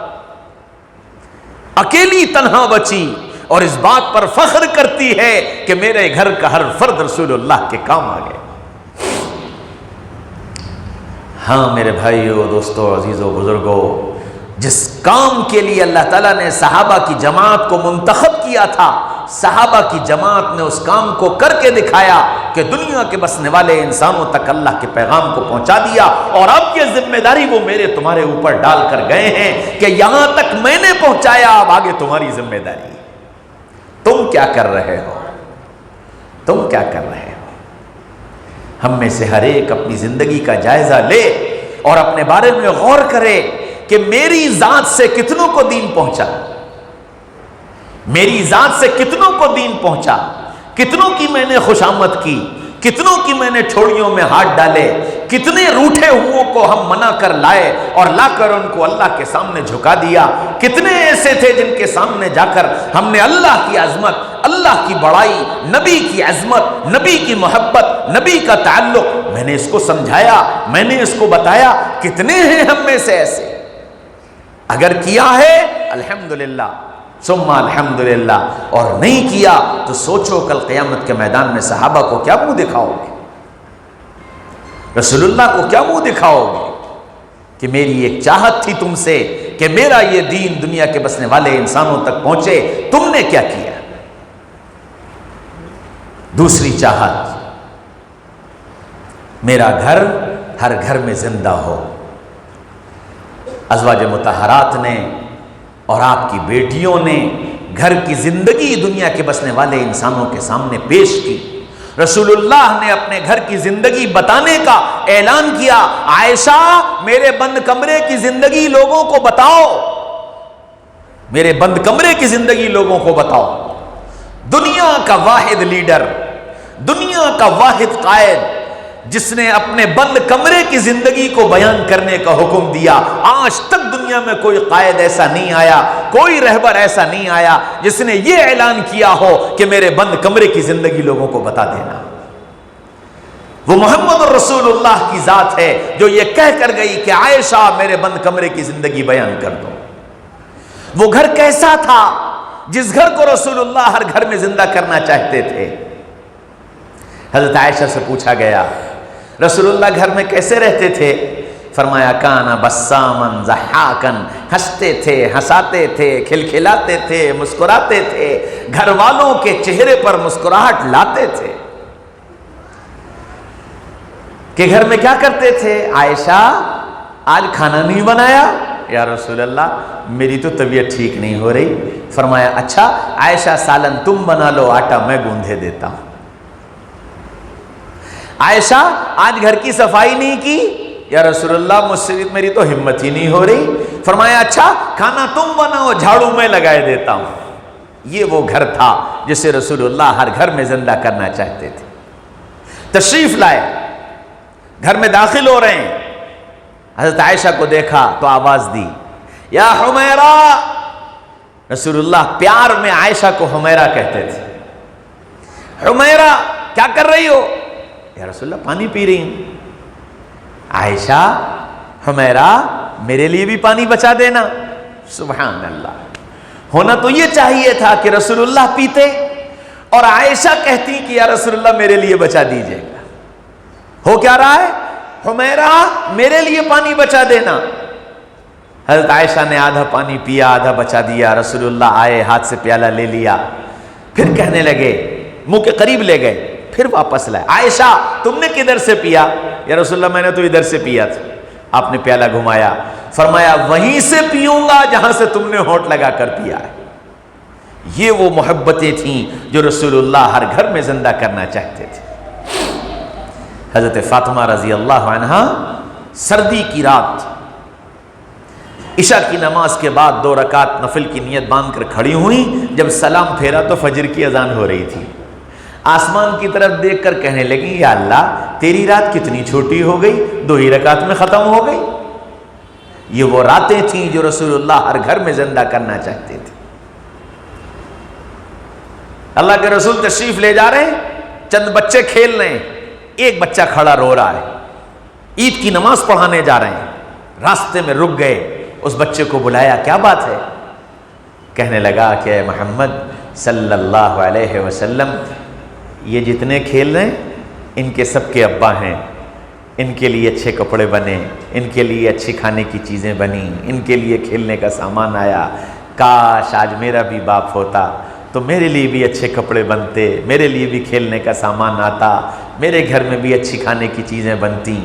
اکیلی تنہا بچی اور اس بات پر فخر کرتی ہے کہ میرے گھر کا ہر فرد رسول اللہ کے کام آ گئے۔ ہاں میرے بھائیو، دوستو، عزیزو، بزرگو، جس کام کے لیے اللہ تعالیٰ نے صحابہ کی جماعت کو منتخب کیا تھا، صحابہ کی جماعت نے اس کام کو کر کے دکھایا کہ دنیا کے بسنے والے انسانوں تک اللہ کے پیغام کو پہنچا دیا، اور اب یہ ذمہ داری وہ میرے تمہارے اوپر ڈال کر گئے ہیں کہ یہاں تک میں نے پہنچایا، اب آگے تمہاری ذمہ داری۔ تم کیا کر رہے ہو؟ تم کیا کر رہے ہو؟ ہم میں سے ہر ایک اپنی زندگی کا جائزہ لے اور اپنے بارے میں غور کرے کہ میری ذات سے کتنوں کو دین پہنچا، میری ذات سے کتنوں کو دین پہنچا، کتنوں کی میں نے خوشامد کی، کتنوں کی میں نے ٹھوڑیوں میں ہاتھ ڈالے، کتنے روٹھے ہوں کو ہم منا کر لائے اور لا کر ان کو اللہ کے سامنے جھکا دیا، کتنے ایسے تھے جن کے سامنے جا کر ہم نے اللہ کی عظمت، اللہ کی بڑائی، نبی کی عظمت، نبی کی محبت، نبی کا تعلق، میں نے اس کو سمجھایا، میں نے اس کو بتایا۔ کتنے ہیں ہم میں سے ایسے؟ اگر کیا ہے الحمدللہ ثم الحمدللہ، اور نہیں کیا تو سوچو کل قیامت کے میدان میں صحابہ کو کیا منہ دکھاؤ گے؟ رسول اللہ کو کیا منہ دکھاؤ گے کہ میری ایک چاہت تھی تم سے کہ میرا یہ دین دنیا کے بسنے والے انسانوں تک پہنچے، تم نے کیا کیا؟ دوسری چاہت، میرا گھر ہر گھر میں زندہ ہو۔ ازواج مطہرات نے اور آپ کی بیٹیوں نے گھر کی زندگی دنیا کے بسنے والے انسانوں کے سامنے پیش کی۔ رسول اللہ نے اپنے گھر کی زندگی بتانے کا اعلان کیا، عائشہ میرے بند کمرے کی زندگی لوگوں کو بتاؤ، میرے بند کمرے کی زندگی لوگوں کو بتاؤ۔ دنیا کا واحد لیڈر، دنیا کا واحد قائد جس نے اپنے بند کمرے کی زندگی کو بیان کرنے کا حکم دیا، آج تک دنیا میں کوئی قائد ایسا نہیں آیا، کوئی رہبر ایسا نہیں آیا جس نے یہ اعلان کیا ہو کہ میرے بند کمرے کی زندگی لوگوں کو بتا دینا۔ وہ محمد الرسول اللہ کی ذات ہے جو یہ کہہ کر گئی کہ عائشہ میرے بند کمرے کی زندگی بیان کر دو۔ وہ گھر کیسا تھا جس گھر کو رسول اللہ ہر گھر میں زندہ کرنا چاہتے تھے؟ حضرت عائشہ سے پوچھا گیا رسول اللہ گھر میں کیسے رہتے تھے؟ فرمایا کانا بسامن ضحاکن، ہنستے تھے، ہنساتے تھے، کھلکھلاتے تھے، مسکراتے تھے، گھر والوں کے چہرے پر مسکراہٹ لاتے تھے۔ کہ گھر میں کیا کرتے تھے؟ عائشہ آج کھانا نہیں بنایا؟ یا رسول اللہ میری تو طبیعت ٹھیک نہیں ہو رہی۔ فرمایا اچھا عائشہ سالن تم بنا لو، آٹا میں گوندھے دیتا ہوں۔ عائشہ آج گھر کی صفائی نہیں کی؟ یا رسول اللہ مجھ سے میری تو ہمت ہی نہیں ہو رہی۔ فرمایا اچھا کھانا تم بناؤ، جھاڑو میں لگائے دیتا ہوں۔ یہ وہ گھر تھا جسے رسول اللہ ہر گھر میں زندہ کرنا چاہتے تھے۔ تشریف لائے، گھر میں داخل ہو رہے ہیں، حضرت عائشہ کو دیکھا تو آواز دی یا حمیرہ۔ رسول اللہ پیار میں عائشہ کو حمیرہ کہتے تھے۔ حمیرہ کیا کر رہی ہو؟ یا رسول اللہ پانی پی رہی ہوں۔ عائشہ حمیرہ میرے لیے بھی پانی بچا دینا۔ سبحان اللہ، ہونا تو یہ چاہیے تھا کہ رسول اللہ پیتے اور عائشہ کہتی کہ یا رسول اللہ میرے لیے بچا دیجئے گا۔ ہو کیا رہا ہے؟ حمیرہ میرے لیے پانی بچا دینا۔ حضرت عائشہ نے آدھا پانی پیا، آدھا بچا دیا۔ رسول اللہ آئے، ہاتھ سے پیالہ لے لیا، پھر کہنے لگے، منہ کے قریب لے گئے، پھر واپس لائے۔ عائشہ تم نے کدھر سے پیا؟ یا رسول اللہ میں نے تو ادھر سے پیا تھا۔ آپ نے پیالہ گھمایا، فرمایا وہیں سے پیوں گا جہاں سے تم نے ہونٹ لگا کر پیا ہے۔ یہ وہ محبتیں تھیں جو رسول اللہ ہر گھر میں زندہ کرنا چاہتے تھے۔ حضرت فاطمہ رضی اللہ عنہا سردی کی رات عشاء کی نماز کے بعد 2 رکعت نفل کی نیت باندھ کر کھڑی ہوئی۔ جب سلام پھیرا تو فجر کی اذان ہو رہی تھی۔ آسمان کی طرف دیکھ کر کہنے لگی یا اللہ تیری رات کتنی چھوٹی ہو گئی، 2 ہی رکعت میں ختم ہو گئی۔ یہ وہ راتیں تھیں جو رسول اللہ ہر گھر میں زندہ کرنا چاہتے تھے۔ اللہ کے رسول تشریف لے جا رہے ہیں، چند بچے کھیل رہے ہیں، ایک بچہ کھڑا رو رہا ہے، عید کی نماز پڑھانے جا رہے ہیں، راستے میں رک گئے، اس بچے کو بلایا، کیا بات ہے؟ کہنے لگا کہ اے محمد صلی اللہ علیہ وسلم یہ جتنے کھیل رہے ہیں ان کے سب کے ابا ہیں، ان کے لیے اچھے کپڑے بنے، ان کے لیے اچھی کھانے کی چیزیں بنی، ان کے لیے کھیلنے کا سامان آیا، کاش آج میرا بھی باپ ہوتا تو میرے لیے بھی اچھے کپڑے بنتے، میرے لیے بھی کھیلنے کا سامان آتا، میرے گھر میں بھی اچھی کھانے کی چیزیں بنتی۔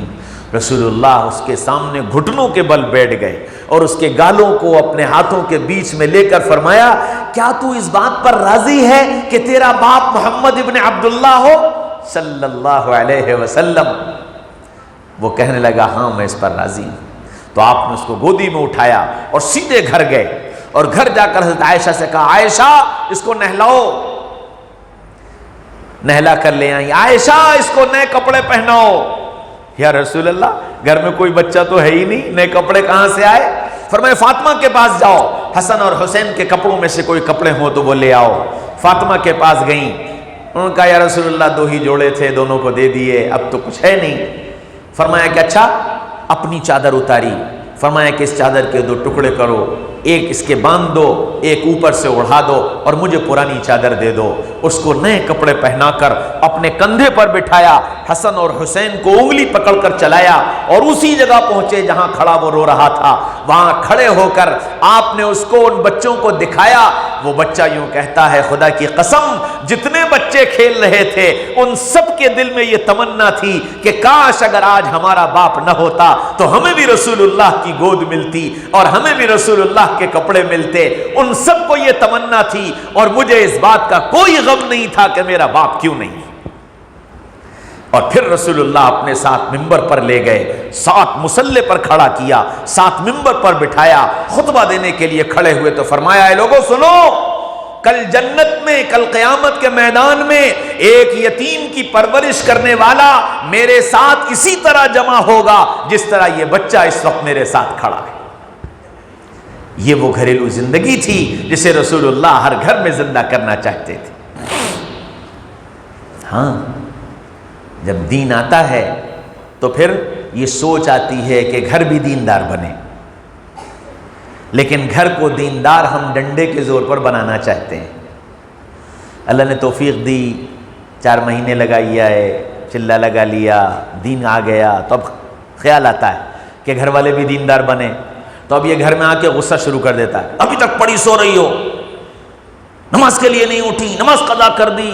رسول اللہ اس کے سامنے گھٹنوں کے بل بیٹھ گئے اور اس کے گالوں کو اپنے ہاتھوں کے بیچ میں لے کر فرمایا کیا تو اس بات پر راضی ہے کہ تیرا باپ محمد ابن عبداللہ ہو صلی اللہ علیہ وسلم؟ وہ کہنے لگا ہاں میں اس پر راضی ہوں۔ تو آپ نے اس کو گودی میں اٹھایا اور سیدھے گھر گئے اور گھر جا کر حضرت عائشہ سے کہا عائشہ اس کو نہلاؤ، نہلا کر لے آئی۔ عائشہ اس کو نئے کپڑے پہناؤ۔ یا رسول اللہ گھر میں کوئی بچہ تو ہے ہی نہیں، نئے کپڑے کہاں سے آئے؟ فرمایا فاطمہ کے پاس جاؤ، حسن اور حسین کے کپڑوں میں سے کوئی کپڑے ہوں تو وہ لے آؤ۔ فاطمہ کے پاس گئیں، انہوں نے کہا یا رسول اللہ 2 ہی جوڑے تھے، دونوں کو دے دیے، اب تو کچھ ہے نہیں۔ فرمایا کہ اچھا اپنی چادر اتاری، فرمایا کہ اس چادر کے 2 ٹکڑے کرو، ایک اس کے باندھ دو، ایک اوپر سے اڑا دو اور مجھے پرانی چادر دے دو۔ اس کو نئے کپڑے پہنا کر اپنے کندھے پر بٹھایا، حسن اور حسین کو انگلی پکڑ کر چلایا اور اسی جگہ پہنچے جہاں کھڑا وہ رو رہا تھا۔ وہاں کھڑے ہو کر آپ نے اس کو ان بچوں کو دکھایا۔ وہ بچہ یوں کہتا ہے خدا کی قسم جتنے بچے کھیل رہے تھے ان سب کے دل میں یہ تمنا تھی کہ کاش اگر آج ہمارا باپ نہ ہوتا تو ہمیں بھی رسول اللہ کی گود ملتی اور ہمیں بھی رسول اللہ کے کپڑے ملتے۔ ان سب کو یہ تمنا تھی اور مجھے اس بات کا کوئی غم نہیں تھا کہ میرا باپ کیوں نہیں۔ اور پھر رسول اللہ اپنے ساتھ ممبر پر لے گئے، ساتھ مصلی پر کھڑا کیا، ساتھ ممبر پر بٹھایا، خطبہ دینے کے لیے کھڑے ہوئے تو فرمایا اے لوگوں سنو، کل جنت میں، کل قیامت کے میدان میں ایک یتیم کی پرورش کرنے والا میرے ساتھ اسی طرح جمع ہوگا جس طرح یہ بچہ اس وقت میرے ساتھ کھڑا ہے۔ یہ وہ گھریلو زندگی تھی جسے رسول اللہ ہر گھر میں زندہ کرنا چاہتے تھے۔ ہاں، جب دین آتا ہے تو پھر یہ سوچ آتی ہے کہ گھر بھی دیندار بنے، لیکن گھر کو دیندار ہم ڈنڈے کے زور پر بنانا چاہتے ہیں۔ اللہ نے توفیق دی، 4 مہینے لگائی ہے، چلہ لگا لیا، دین آ گیا، تو اب خیال آتا ہے کہ گھر والے بھی دیندار بنے، تو اب یہ گھر میں آ کے غصہ شروع کر دیتا ہے، ابھی تک پڑی سو رہی ہو، نماز کے لیے نہیں اٹھی، نماز قضا کر دی،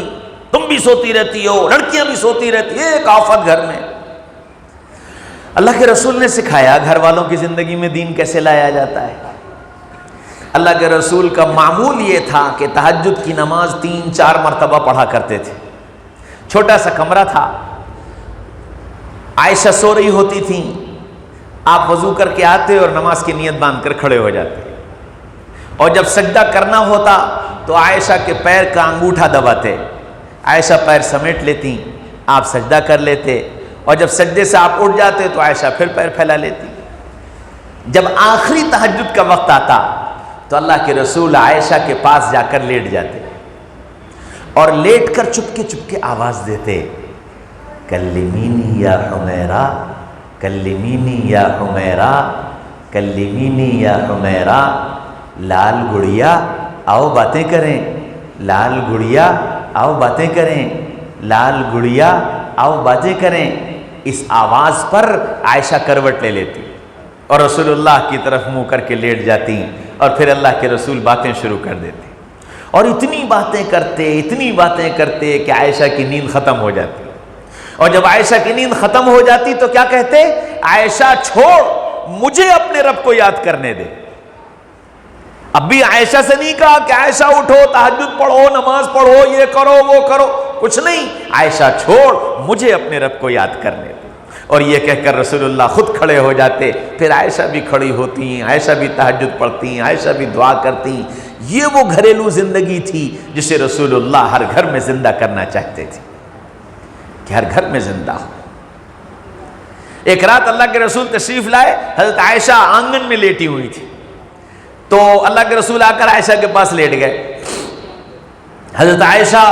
تم بھی سوتی رہتی ہو، لڑکیاں بھی سوتی رہتی، ایک آفت گھر میں۔ اللہ کے رسول نے سکھایا گھر والوں کی زندگی میں دین کیسے لایا جاتا ہے۔ اللہ کے رسول کا معمول یہ تھا کہ تہجد کی نماز 3-4 مرتبہ پڑھا کرتے تھے۔ چھوٹا سا کمرہ تھا، عائشہ سو رہی ہوتی تھیں، آپ وضو کر کے آتے اور نماز کی نیت باندھ کر کھڑے ہو جاتے، اور جب سجدہ کرنا ہوتا تو عائشہ کے پیر کا انگوٹھا دباتے، عائشہ پیر سمیٹ لیتی، آپ سجدہ کر لیتے، اور جب سجدے سے آپ اٹھ جاتے تو عائشہ پھر پیر پھیلا لیتی۔ جب آخری تہجد کا وقت آتا تو اللہ کے رسول عائشہ کے پاس جا کر لیٹ جاتے اور لیٹ کر چپکے چپکے آواز دیتے، کلمینی یا حمیرہ، کلمینی یا حمیرہ، کلمینی یا حمیرہ، لال گڑیا آؤ باتیں کریں، لال گڑیا آؤ باتیں کریں، لال گڑیا آؤ باتیں کریں۔ اس آواز پر عائشہ کروٹ لے لیتی اور رسول اللہ کی طرف منہ کر کے لیٹ جاتی، اور پھر اللہ کے رسول باتیں شروع کر دیتے، اور اتنی باتیں کرتے کہ عائشہ کی نیند ختم ہو جاتی، اور جب عائشہ کی نیند ختم ہو جاتی تو کیا کہتے، عائشہ چھوڑ مجھے اپنے رب کو یاد کرنے دے۔ اب بھی عائشہ سے نہیں کہا کہ عائشہ اٹھو، تہجد پڑھو، نماز پڑھو، یہ کرو وہ کرو، کچھ نہیں، عائشہ چھوڑ مجھے اپنے رب کو یاد کرنے دے۔ اور یہ کہہ کر رسول اللہ خود کھڑے ہو جاتے، پھر عائشہ بھی کھڑی ہوتی، عائشہ بھی تہجد پڑھتی، عائشہ بھی دعا کرتی۔ یہ وہ گھریلو زندگی تھی جسے رسول اللہ ہر گھر میں زندہ کرنا چاہتے تھے، کہ ہر گھر میں زندہ ہو۔ ایک رات اللہ کے رسول تشریف لائے، حضرت عائشہ آنگن میں لیٹی ہوئی تھی، تو اللہ کے رسول آ کر عائشہ کے پاس لیٹ گئے۔ حضرت عائشہ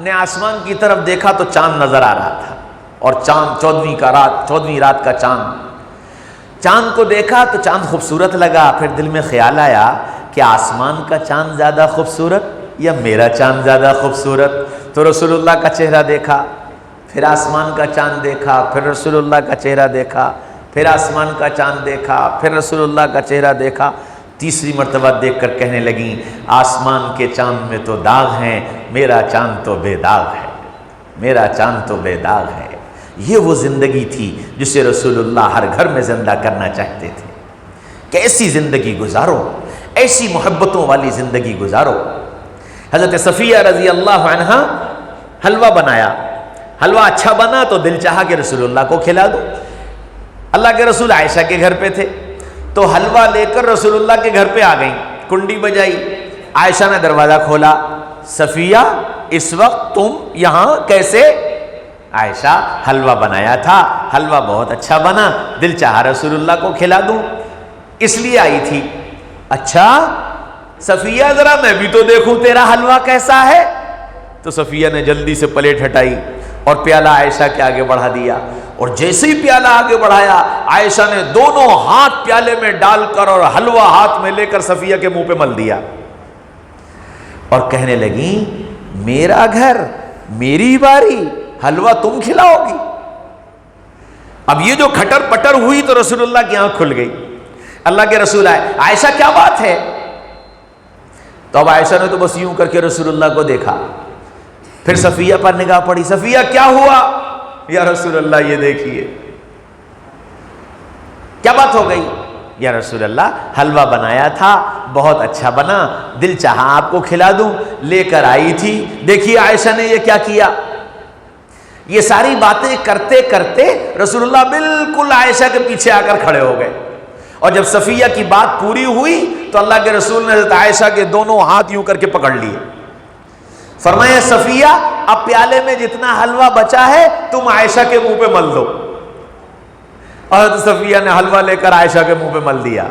نے آسمان کی طرف دیکھا تو چاند نظر آ رہا تھا، اور چاند 14ویں رات کا چاند کو دیکھا تو چاند خوبصورت لگا۔ پھر دل میں خیال آیا کہ آسمان کا چاند زیادہ خوبصورت یا میرا چاند زیادہ خوبصورت؟ تو رسول اللہ کا چہرہ دیکھا، پھر آسمان کا چاند دیکھا، پھر رسول اللہ کا چہرہ دیکھا، پھر آسمان کا چاند دیکھا، پھر رسول اللہ کا چہرہ دیکھا۔ تیسری مرتبہ دیکھ کر کہنے لگیں، آسمان کے چاند میں تو داغ ہیں، میرا چاند تو بے داغ ہے، میرا چاند تو بے داغ ہے۔ یہ وہ زندگی تھی جسے رسول اللہ ہر گھر میں زندہ کرنا چاہتے تھے کہ ایسی زندگی گزارو، ایسی محبتوں والی زندگی گزارو۔ حضرت صفیہ رضی اللہ عنہا حلوہ بنایا، حلوہ اچھا بنا تو دل چاہا کہ رسول اللہ کو کھلا دو۔ اللہ کے رسول عائشہ کے گھر پہ تھے تو حلوہ لے کر رسول اللہ کے گھر پہ آ گئیں، کنڈی بجائی، عائشہ نے دروازہ کھولا، صفیہ اس وقت تم یہاں کیسے؟ عائشہ حلوہ بنایا تھا، حلوہ بہت اچھا بنا، دل چاہا رسول اللہ کو کھلا دوں، اس لیے آئی تھی۔ اچھا صفیہ ذرا میں بھی تو دیکھوں تیرا حلوہ کیسا ہے۔ تو صفیہ نے جلدی سے پلیٹ ہٹائی اور پیالہ عائشہ کے آگے بڑھا دیا، اور جیسے ہی پیالہ آگے بڑھایا عائشہ نے دونوں ہاتھ پیالے میں ڈال کر اور حلوہ ہاتھ میں لے کر صفیہ کے منہ پہ مل دیا، اور کہنے لگیں میرا گھر میری باری، حلوہ تم کھلاؤ گی؟ اب یہ جو کھٹر پٹر ہوئی تو رسول اللہ کی آنکھ کھل گئی. اللہ کے رسول آئے، عائشہ کیا بات ہے؟ تو اب عائشہ نے تو بس یوں کر کے رسول اللہ کو دیکھا. پھر صفیہ پر نگاہ پڑی، صفیہ کیا ہوا؟ یا رسول اللہ یہ دیکھیے. کیا بات ہو گئی؟ یا رسول اللہ حلوہ بنایا تھا، بہت اچھا بنا، دل چاہا آپ کو کھلا دوں، لے کر آئی تھی. دیکھیے عائشہ نے یہ کیا کیا. یہ ساری باتیں کرتے کرتے رسول اللہ بالکل عائشہ کے پیچھے آ کر کھڑے ہو گئے. اور جب صفیہ کی بات پوری ہوئی تو اللہ کے رسول نے حضرت عائشہ کے دونوں ہاتھ یوں کر کے پکڑ لیے. فرمایا صفیہ اب پیالے میں جتنا حلوہ بچا ہے تم عائشہ کے منہ پہ مل دو. اور حضرت صفیہ نے حلوہ لے کر عائشہ کے منہ پہ مل دیا.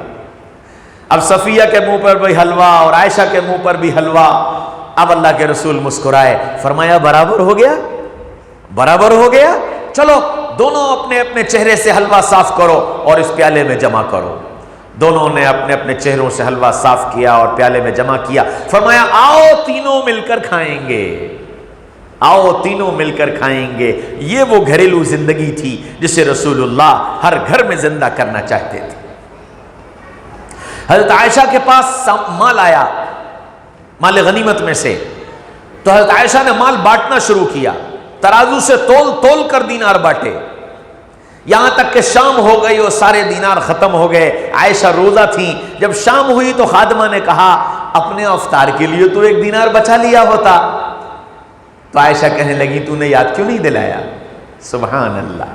اب صفیہ کے منہ پر بھی حلوہ اور عائشہ کے منہ پر بھی حلوہ. اب اللہ کے رسول مسکرائے، فرمایا برابر ہو گیا، برابر ہو گیا، چلو دونوں اپنے اپنے چہرے سے حلوہ صاف کرو اور اس پیالے میں جمع کرو. دونوں نے اپنے اپنے چہروں سے حلوہ صاف کیا اور پیالے میں جمع کیا. فرمایا آؤ تینوں مل کر کھائیں گے، آؤ تینوں مل کر کھائیں گے. یہ وہ گھریلو زندگی تھی جسے رسول اللہ ہر گھر میں زندہ کرنا چاہتے تھے. حضرت عائشہ کے پاس مال آیا، مال غنیمت میں سے، تو حضرت عائشہ نے مال بانٹنا شروع کیا. ترازو سے تول تول کر دینار بانٹے، یہاں تک کہ شام ہو گئی اور سارے دینار ختم ہو گئے. عائشہ روزہ تھیں. جب شام ہوئی تو خادمہ نے کہا اپنے افطار کے لیے تو 1 دینار بچا لیا ہوتا. تو عائشہ کہنے لگی تو نے یاد کیوں نہیں دلایا؟ سبحان اللہ.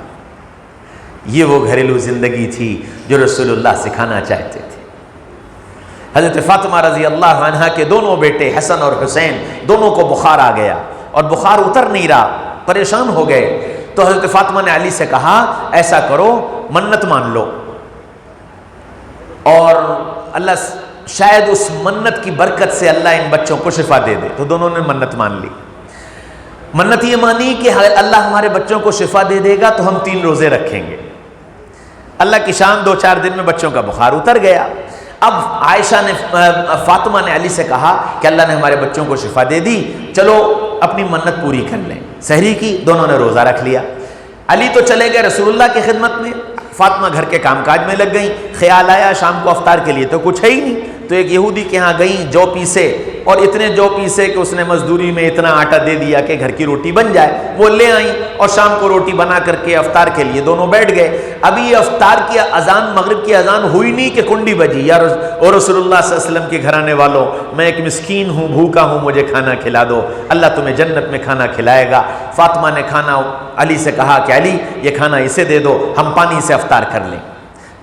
یہ وہ گھریلو زندگی تھی جو رسول اللہ سکھانا چاہتے تھے. حضرت فاطمہ رضی اللہ عنہا کے دونوں بیٹے حسن اور حسین دونوں کو بخار آ گیا اور بخار اتر نہیں رہا، پریشان ہو گئے. تو حضرت فاطمہ نے علی سے کہا ایسا کرو منت مان لو اور اللہ شاید اس منت کی برکت سے اللہ ان بچوں کو شفا دے دے. تو دونوں نے منت مان لی. منت یہ مانی کہ اللہ ہمارے بچوں کو شفا دے دے گا تو ہم 3 روزے رکھیں گے. اللہ کی شان 2-4 دن میں بچوں کا بخار اتر گیا. اب عائشہ نے فاطمہ نے علی سے کہا کہ اللہ نے ہمارے بچوں کو شفا دے دی، چلو اپنی منت پوری کر لیں. سحری کی، دونوں نے روزہ رکھ لیا. علی تو چلے گئے رسول اللہ کی خدمت میں، فاطمہ گھر کے کام کاج میں لگ گئیں. خیال آیا شام کو افطار کے لیے تو کچھ ہے ہی نہیں، تو ایک یہودی کے ہاں گئیں، جو پیسے، اور اتنے جو پیسے کہ اس نے مزدوری میں اتنا آٹا دے دیا کہ گھر کی روٹی بن جائے. وہ لے آئیں اور شام کو روٹی بنا کر کے افطار کے لیے دونوں بیٹھ گئے. ابھی افطار کی اذان، مغرب کی اذان ہوئی نہیں کہ کنڈی بجی. یا رسول اللہ صلی اللہ علیہ وسلم کے گھرانے والوں، میں ایک مسکین ہوں، بھوکا ہوں، مجھے کھانا کھلا دو، اللہ تمہیں جنت میں کھانا کھلائے گا. فاطمہ نے کھانا علی سے کہا کہ علی یہ کھانا اسے دے دو، ہم پانی سے افطار کر لیں.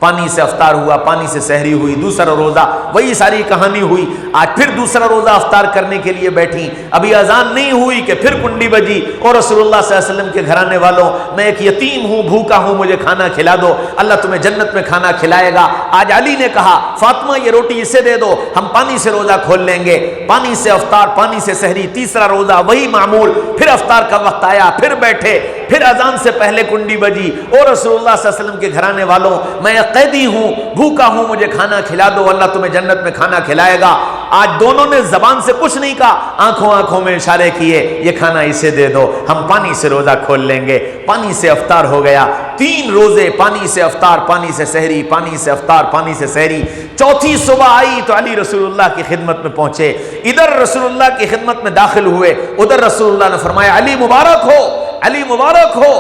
پانی سے افطار ہوا، پانی سے سحری ہوئی. دوسرا روزہ وہی ساری کہانی ہوئی. آج پھر دوسرا روزہ افطار کرنے کے لیے بیٹھی. ابھی اذان نہیں ہوئی کہ پھر کنڈی بجی. اور رسول اللہ صلی اللہ علیہ وسلم کے گھرانے والوں، میں ایک یتیم ہوں، بھوکا ہوں، مجھے کھانا کھلا دو، اللہ تمہیں جنت میں کھانا کھلائے گا. آج علی نے کہا فاطمہ یہ روٹی اسے دے دو، ہم پانی سے روزہ کھول لیں گے. پانی سے افطار، پانی سے سحری، تیسرا روزہ وہی معمول. پھر افطار کا وقت آیا، پھر بیٹھے. پھر اذان سے پہلے کنڈی بجی. اور رسول اللہ صلی اللہ علیہ وسلم کے گھرانے والوں، میں قیدی ہوں، بھوکا ہوں، مجھے کھانا کھلا دو، اللہ تمہیں جنت میں کھانا کھلائے گا. آج دونوں نے زبان سے کچھ نہیں کہا، آنکھوں میں اشارے کیے، یہ کھانا اسے دے دو، ہم پانی سے روزہ کھول لیں گے. پانی سے افطار ہو گیا. 3 روزے، پانی سے افطار، پانی سے سحری، پانی سے افطار، پانی سے سحری. چوتھی صبح آئی تو علی رسول اللہ کی خدمت میں پہنچے. ادھر رسول اللہ کی خدمت میں داخل ہوئے، ادھر رسول اللہ نے فرمایا علی مبارک ہو، علی مبارک ہو.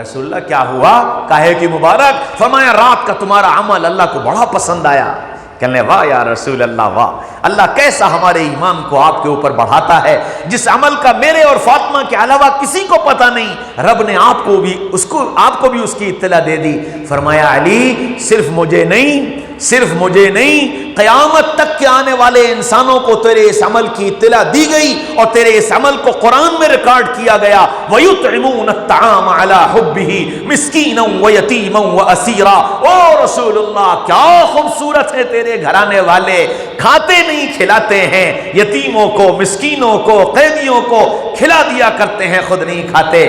رسول اللہ کیا ہوا؟ کاہے کی مبارک؟ فرمایا رات کا تمہارا عمل اللہ کو بڑا پسند آیا. کہنے واہ یا رسول اللہ واہ، اللہ کیسا ہمارے ایمان کو آپ کے اوپر بڑھاتا ہے، جس عمل کا میرے اور فاطمہ کے علاوہ کسی کو پتہ نہیں، رب نے آپ کو بھی اس کی اطلاع دے دی. فرمایا علی صرف مجھے نہیں قیامت تک کے آنے والے انسانوں کو تیرے اس عمل کی اطلاع دی گئی اور تیرے اس عمل کو قرآن میں ریکارڈ کیا گیا. وَيُطْعِمُونَ الطَّعَامَ عَلَى حُبِّهِ مِسْكِينًا وَيَتِيمًا وَأَسِيرًا. او رسول اللہ کیا خوبصورت ہے تیرے گھرانے والے، کھاتے نہیں کھلاتے ہیں، یتیموں کو، مسکینوں کو، قیدیوں کو کھلا دیا کرتے ہیں، خود نہیں کھاتے.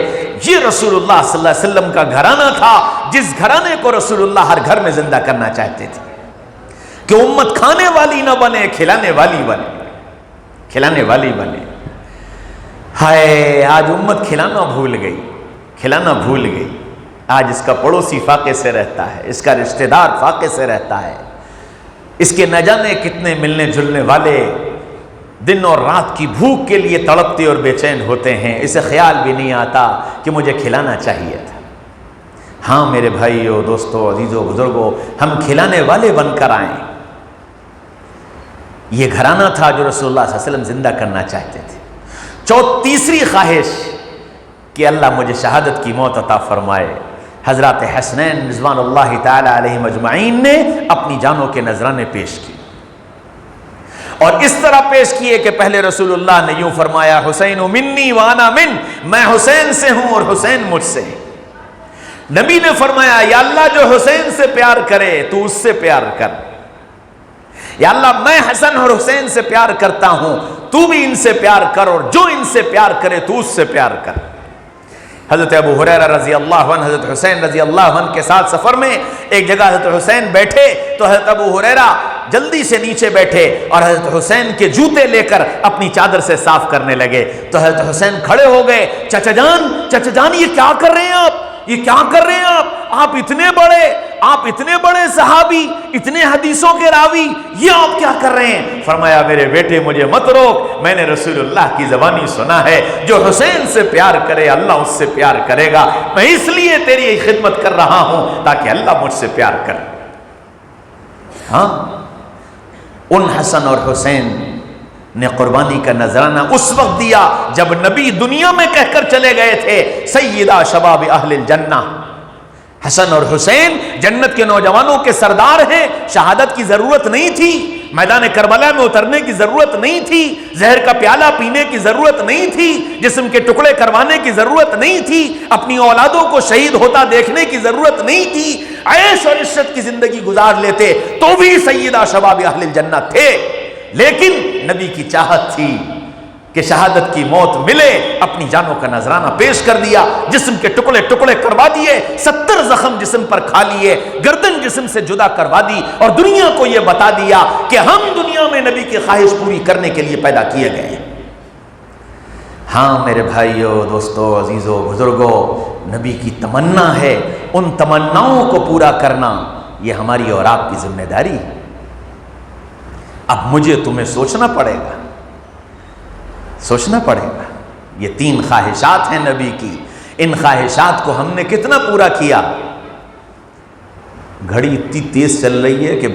یہ رسول اللہ صلی اللہ علیہ وسلم کا گھرانہ تھا، جس گھرانے کو رسول اللہ ہر گھر میں زندہ کرنا چاہتے تھے کہ امت کھانے والی نہ بنے، کھلانے والی بنے. ہائے آج امت کھلانا بھول گئی. آج اس کا پڑوسی فاقے سے رہتا ہے، اس کا رشتہ دار فاقے سے رہتا ہے، اس کے نہ جانے کتنے ملنے جلنے والے دن اور رات کی بھوک کے لیے تڑپتے اور بے چین ہوتے ہیں. اسے خیال بھی نہیں آتا کہ مجھے کھلانا چاہیے تھا. ہاں میرے بھائیو، دوستو، عزیزو، بزرگو، ہم کھلانے والے بن کر آئیں. یہ گھرانہ تھا جو رسول اللہ صلی اللہ علیہ وسلم زندہ کرنا چاہتے تھے. تیسری خواہش کہ اللہ مجھے شہادت کی موت عطا فرمائے. حضرات حسنین رضوان اللہ تعالی علیہ مجمعین نے اپنی جانوں کے نذرانے پیش کی، اور اس طرح پیش کیے کہ پہلے رسول اللہ نے یوں فرمایا، حسین منی وانا من، میں حسین سے ہوں اور حسین مجھ سے. نبی نے فرمایا، یا اللہ جو حسین سے پیار کرے تو اس سے پیار کر. یا اللہ میں حسن اور حسین سے پیار کرتا ہوں، تو بھی ان سے پیار کر، اور جو ان سے پیار کرے تو اس سے پیار کر. حضرت ابو ہریرہ رضی اللہ عنہ حضرت حسین رضی اللہ عنہ کے ساتھ سفر میں ایک جگہ حضرت حسین بیٹھے تو حضرت ابو ہریرہ جلدی سے نیچے بیٹھے اور حضرت حسین کے جوتے لے کر اپنی چادر سے صاف کرنے لگے. تو حضرت حسین کھڑے ہو گئے، چچا جان یہ کیا کر رہے ہیں آپ اتنے بڑے صحابی، اتنے حدیثوں کے راوی، یہ آپ کیا کر رہے ہیں؟ فرمایا، میرے بیٹے مجھے مت روک، میں نے رسول اللہ کی زبانی سنا ہے، جو حسین سے پیار کرے اللہ اس سے پیار کرے گا. میں اس لیے تیری خدمت کر رہا ہوں تاکہ اللہ مجھ سے پیار کرے. ہاں، ان حسن اور حسین نے قربانی کا نذرانہ اس وقت دیا جب نبی دنیا میں کہہ کر چلے گئے تھے، سیدہ شباب اہل الجنہ. حسن اور حسین جنت کے نوجوانوں کے سردار ہیں. شہادت کی ضرورت نہیں تھی، میدان کربلا میں اترنے کی ضرورت نہیں تھی، زہر کا پیالہ پینے کی ضرورت نہیں تھی، جسم کے ٹکڑے کروانے کی ضرورت نہیں تھی، اپنی اولادوں کو شہید ہوتا دیکھنے کی ضرورت نہیں تھی. عیش اور عشرت کی زندگی گزار لیتے تو بھی سیدہ شباب اہل الجنہ تھے. لیکن نبی کی چاہت تھی کہ شہادت کی موت ملے، اپنی جانوں کا نذرانہ پیش کر دیا، جسم کے ٹکڑے ٹکڑے کروا دیے، 70 زخم جسم پر کھا لیے، گردن جسم سے جدا کروا دی، اور دنیا کو یہ بتا دیا کہ ہم دنیا میں نبی کی خواہش پوری کرنے کے لیے پیدا کیے گئے ہیں. ہاں میرے بھائیو، دوستو، عزیزو، بزرگو، نبی کی تمنا ہے، ان تمناؤں کو پورا کرنا یہ ہماری اور آپ کی ذمہ داری ہے. اب مجھے تمہیں سوچنا پڑے گا. یہ 3 خواہشات ہیں نبی کی، ان خواہشات کو ہم نے کتنا پورا کیا؟ گھڑی اتنی تیز چل رہی ہے کہ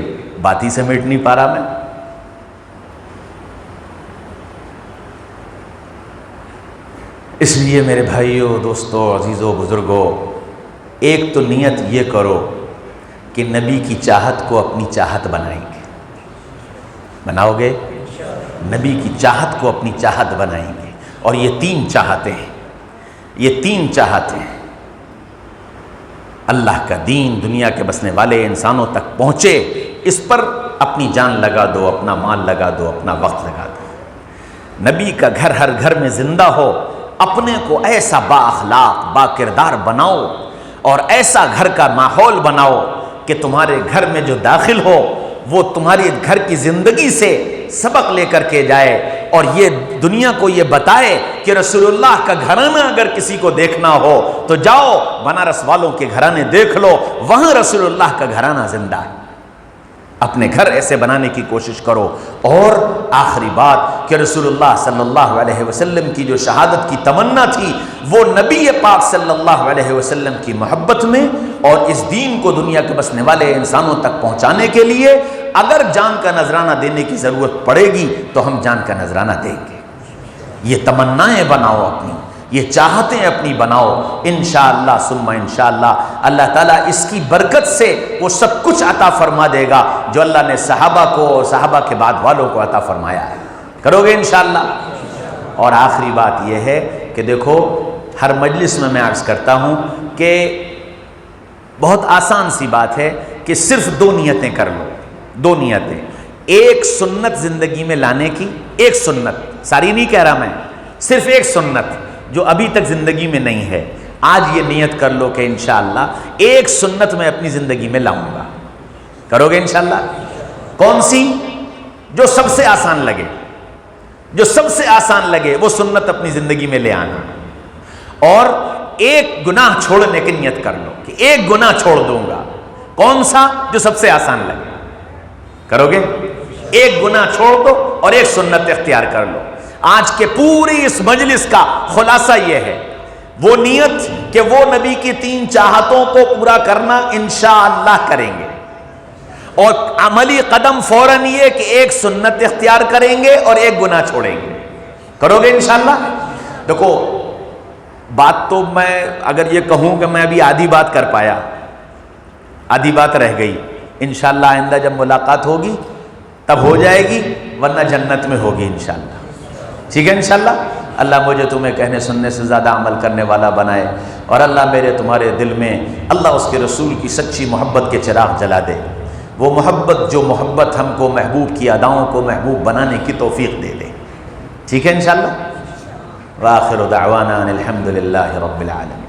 بات ہی سمیٹ نہیں پا رہا میں. اس لیے میرے بھائیو، دوستو، عزیزو، بزرگو، ایک تو نیت یہ کرو کہ نبی کی چاہت کو اپنی چاہت بنائیں گے. بناؤ گے؟ نبی کی چاہت کو اپنی چاہت بنائیں گے. اور یہ 3 چاہتیں اللہ کا دین دنیا کے بسنے والے انسانوں تک پہنچے، اس پر اپنی جان لگا دو، اپنا مال لگا دو، اپنا وقت لگا دو. نبی کا گھر ہر گھر میں زندہ ہو. اپنے کو ایسا با اخلاق، با کردار بناؤ، اور ایسا گھر کا ماحول بناؤ کہ تمہارے گھر میں جو داخل ہو وہ تمہاری گھر کی زندگی سے سبق لے کر کے جائے، اور یہ دنیا کو یہ بتائے کہ رسول اللہ کا گھرانہ اگر کسی کو دیکھنا ہو تو جاؤ بنارس والوں کے گھرانے دیکھ لو، وہاں رسول اللہ کا گھرانہ زندہ ہے. اپنے گھر ایسے بنانے کی کوشش کرو. اور آخری بات کہ رسول اللہ صلی اللہ علیہ وسلم کی جو شہادت کی تمنا تھی، وہ نبی پاک صلی اللہ علیہ وسلم کی محبت میں اور اس دین کو دنیا کے بسنے والے انسانوں تک پہنچانے کے لیے اگر جان کا نذرانہ دینے کی ضرورت پڑے گی تو ہم جان کا نذرانہ دیں گے. یہ تمنائیں بناؤ اپنی، یہ چاہتیں اپنی بناؤ. انشاءاللہ ثم انشاءاللہ اللہ تعالیٰ اس کی برکت سے وہ سب کچھ عطا فرما دے گا جو اللہ نے صحابہ کو اور صحابہ کے بعد والوں کو عطا فرمایا ہے. کرو گے انشاءاللہ؟ اور آخری بات یہ ہے کہ دیکھو، ہر مجلس میں عرض کرتا ہوں کہ بہت آسان سی بات ہے کہ صرف 2 نیتیں کر لو. 2 نیتیں، ایک سنت زندگی میں لانے کی، ایک سنت، ساری نہیں کہہ رہا میں، صرف ایک سنت جو ابھی تک زندگی میں نہیں ہے. آج یہ نیت کر لو کہ انشاءاللہ ایک سنت میں اپنی زندگی میں لاؤں گا. کرو گے انشاءاللہ؟ کون سی؟ جو سب سے آسان لگے. جو سب سے آسان لگے وہ سنت اپنی زندگی میں لے آنا، اور ایک گناہ چھوڑنے کی نیت کر لو کہ ایک گناہ چھوڑ دوں گا، کون سا؟ جو سب سے آسان لگے، کرو گے؟ ایک گناہ چھوڑ دو اور ایک سنت اختیار کر لو۔ آج کے پوری اس مجلس کا خلاصہ یہ ہے، وہ نیت کہ وہ نبی کی 3 چاہتوں کو پورا کرنا انشاءاللہ کریں گے، اور عملی قدم فوراً یہ کہ ایک سنت اختیار کریں گے اور ایک گناہ چھوڑیں گے، کرو گے انشاءاللہ؟ دیکھو بات تو میں اگر یہ کہوں کہ میں ابھی آدھی بات کر پایا، آدھی بات رہ گئی، انشاءاللہ آئندہ جب ملاقات ہوگی تب ہو جائے گی، ورنہ جنت میں ہوگی انشاءاللہ، ٹھیک ہے انشاءاللہ؟ اللہ مجھے تمہیں کہنے سننے سے زیادہ عمل کرنے والا بنائے، اور اللہ میرے تمہارے دل میں اللہ اس کے رسول کی سچی محبت کے چراغ جلا دے، وہ محبت جو محبت ہم کو محبوب کی اداؤں کو محبوب بنانے کی توفیق دے دے، ٹھیک ہے انشاءاللہ؟ وآخر دعوانا ان الحمد للہ رب العالمین۔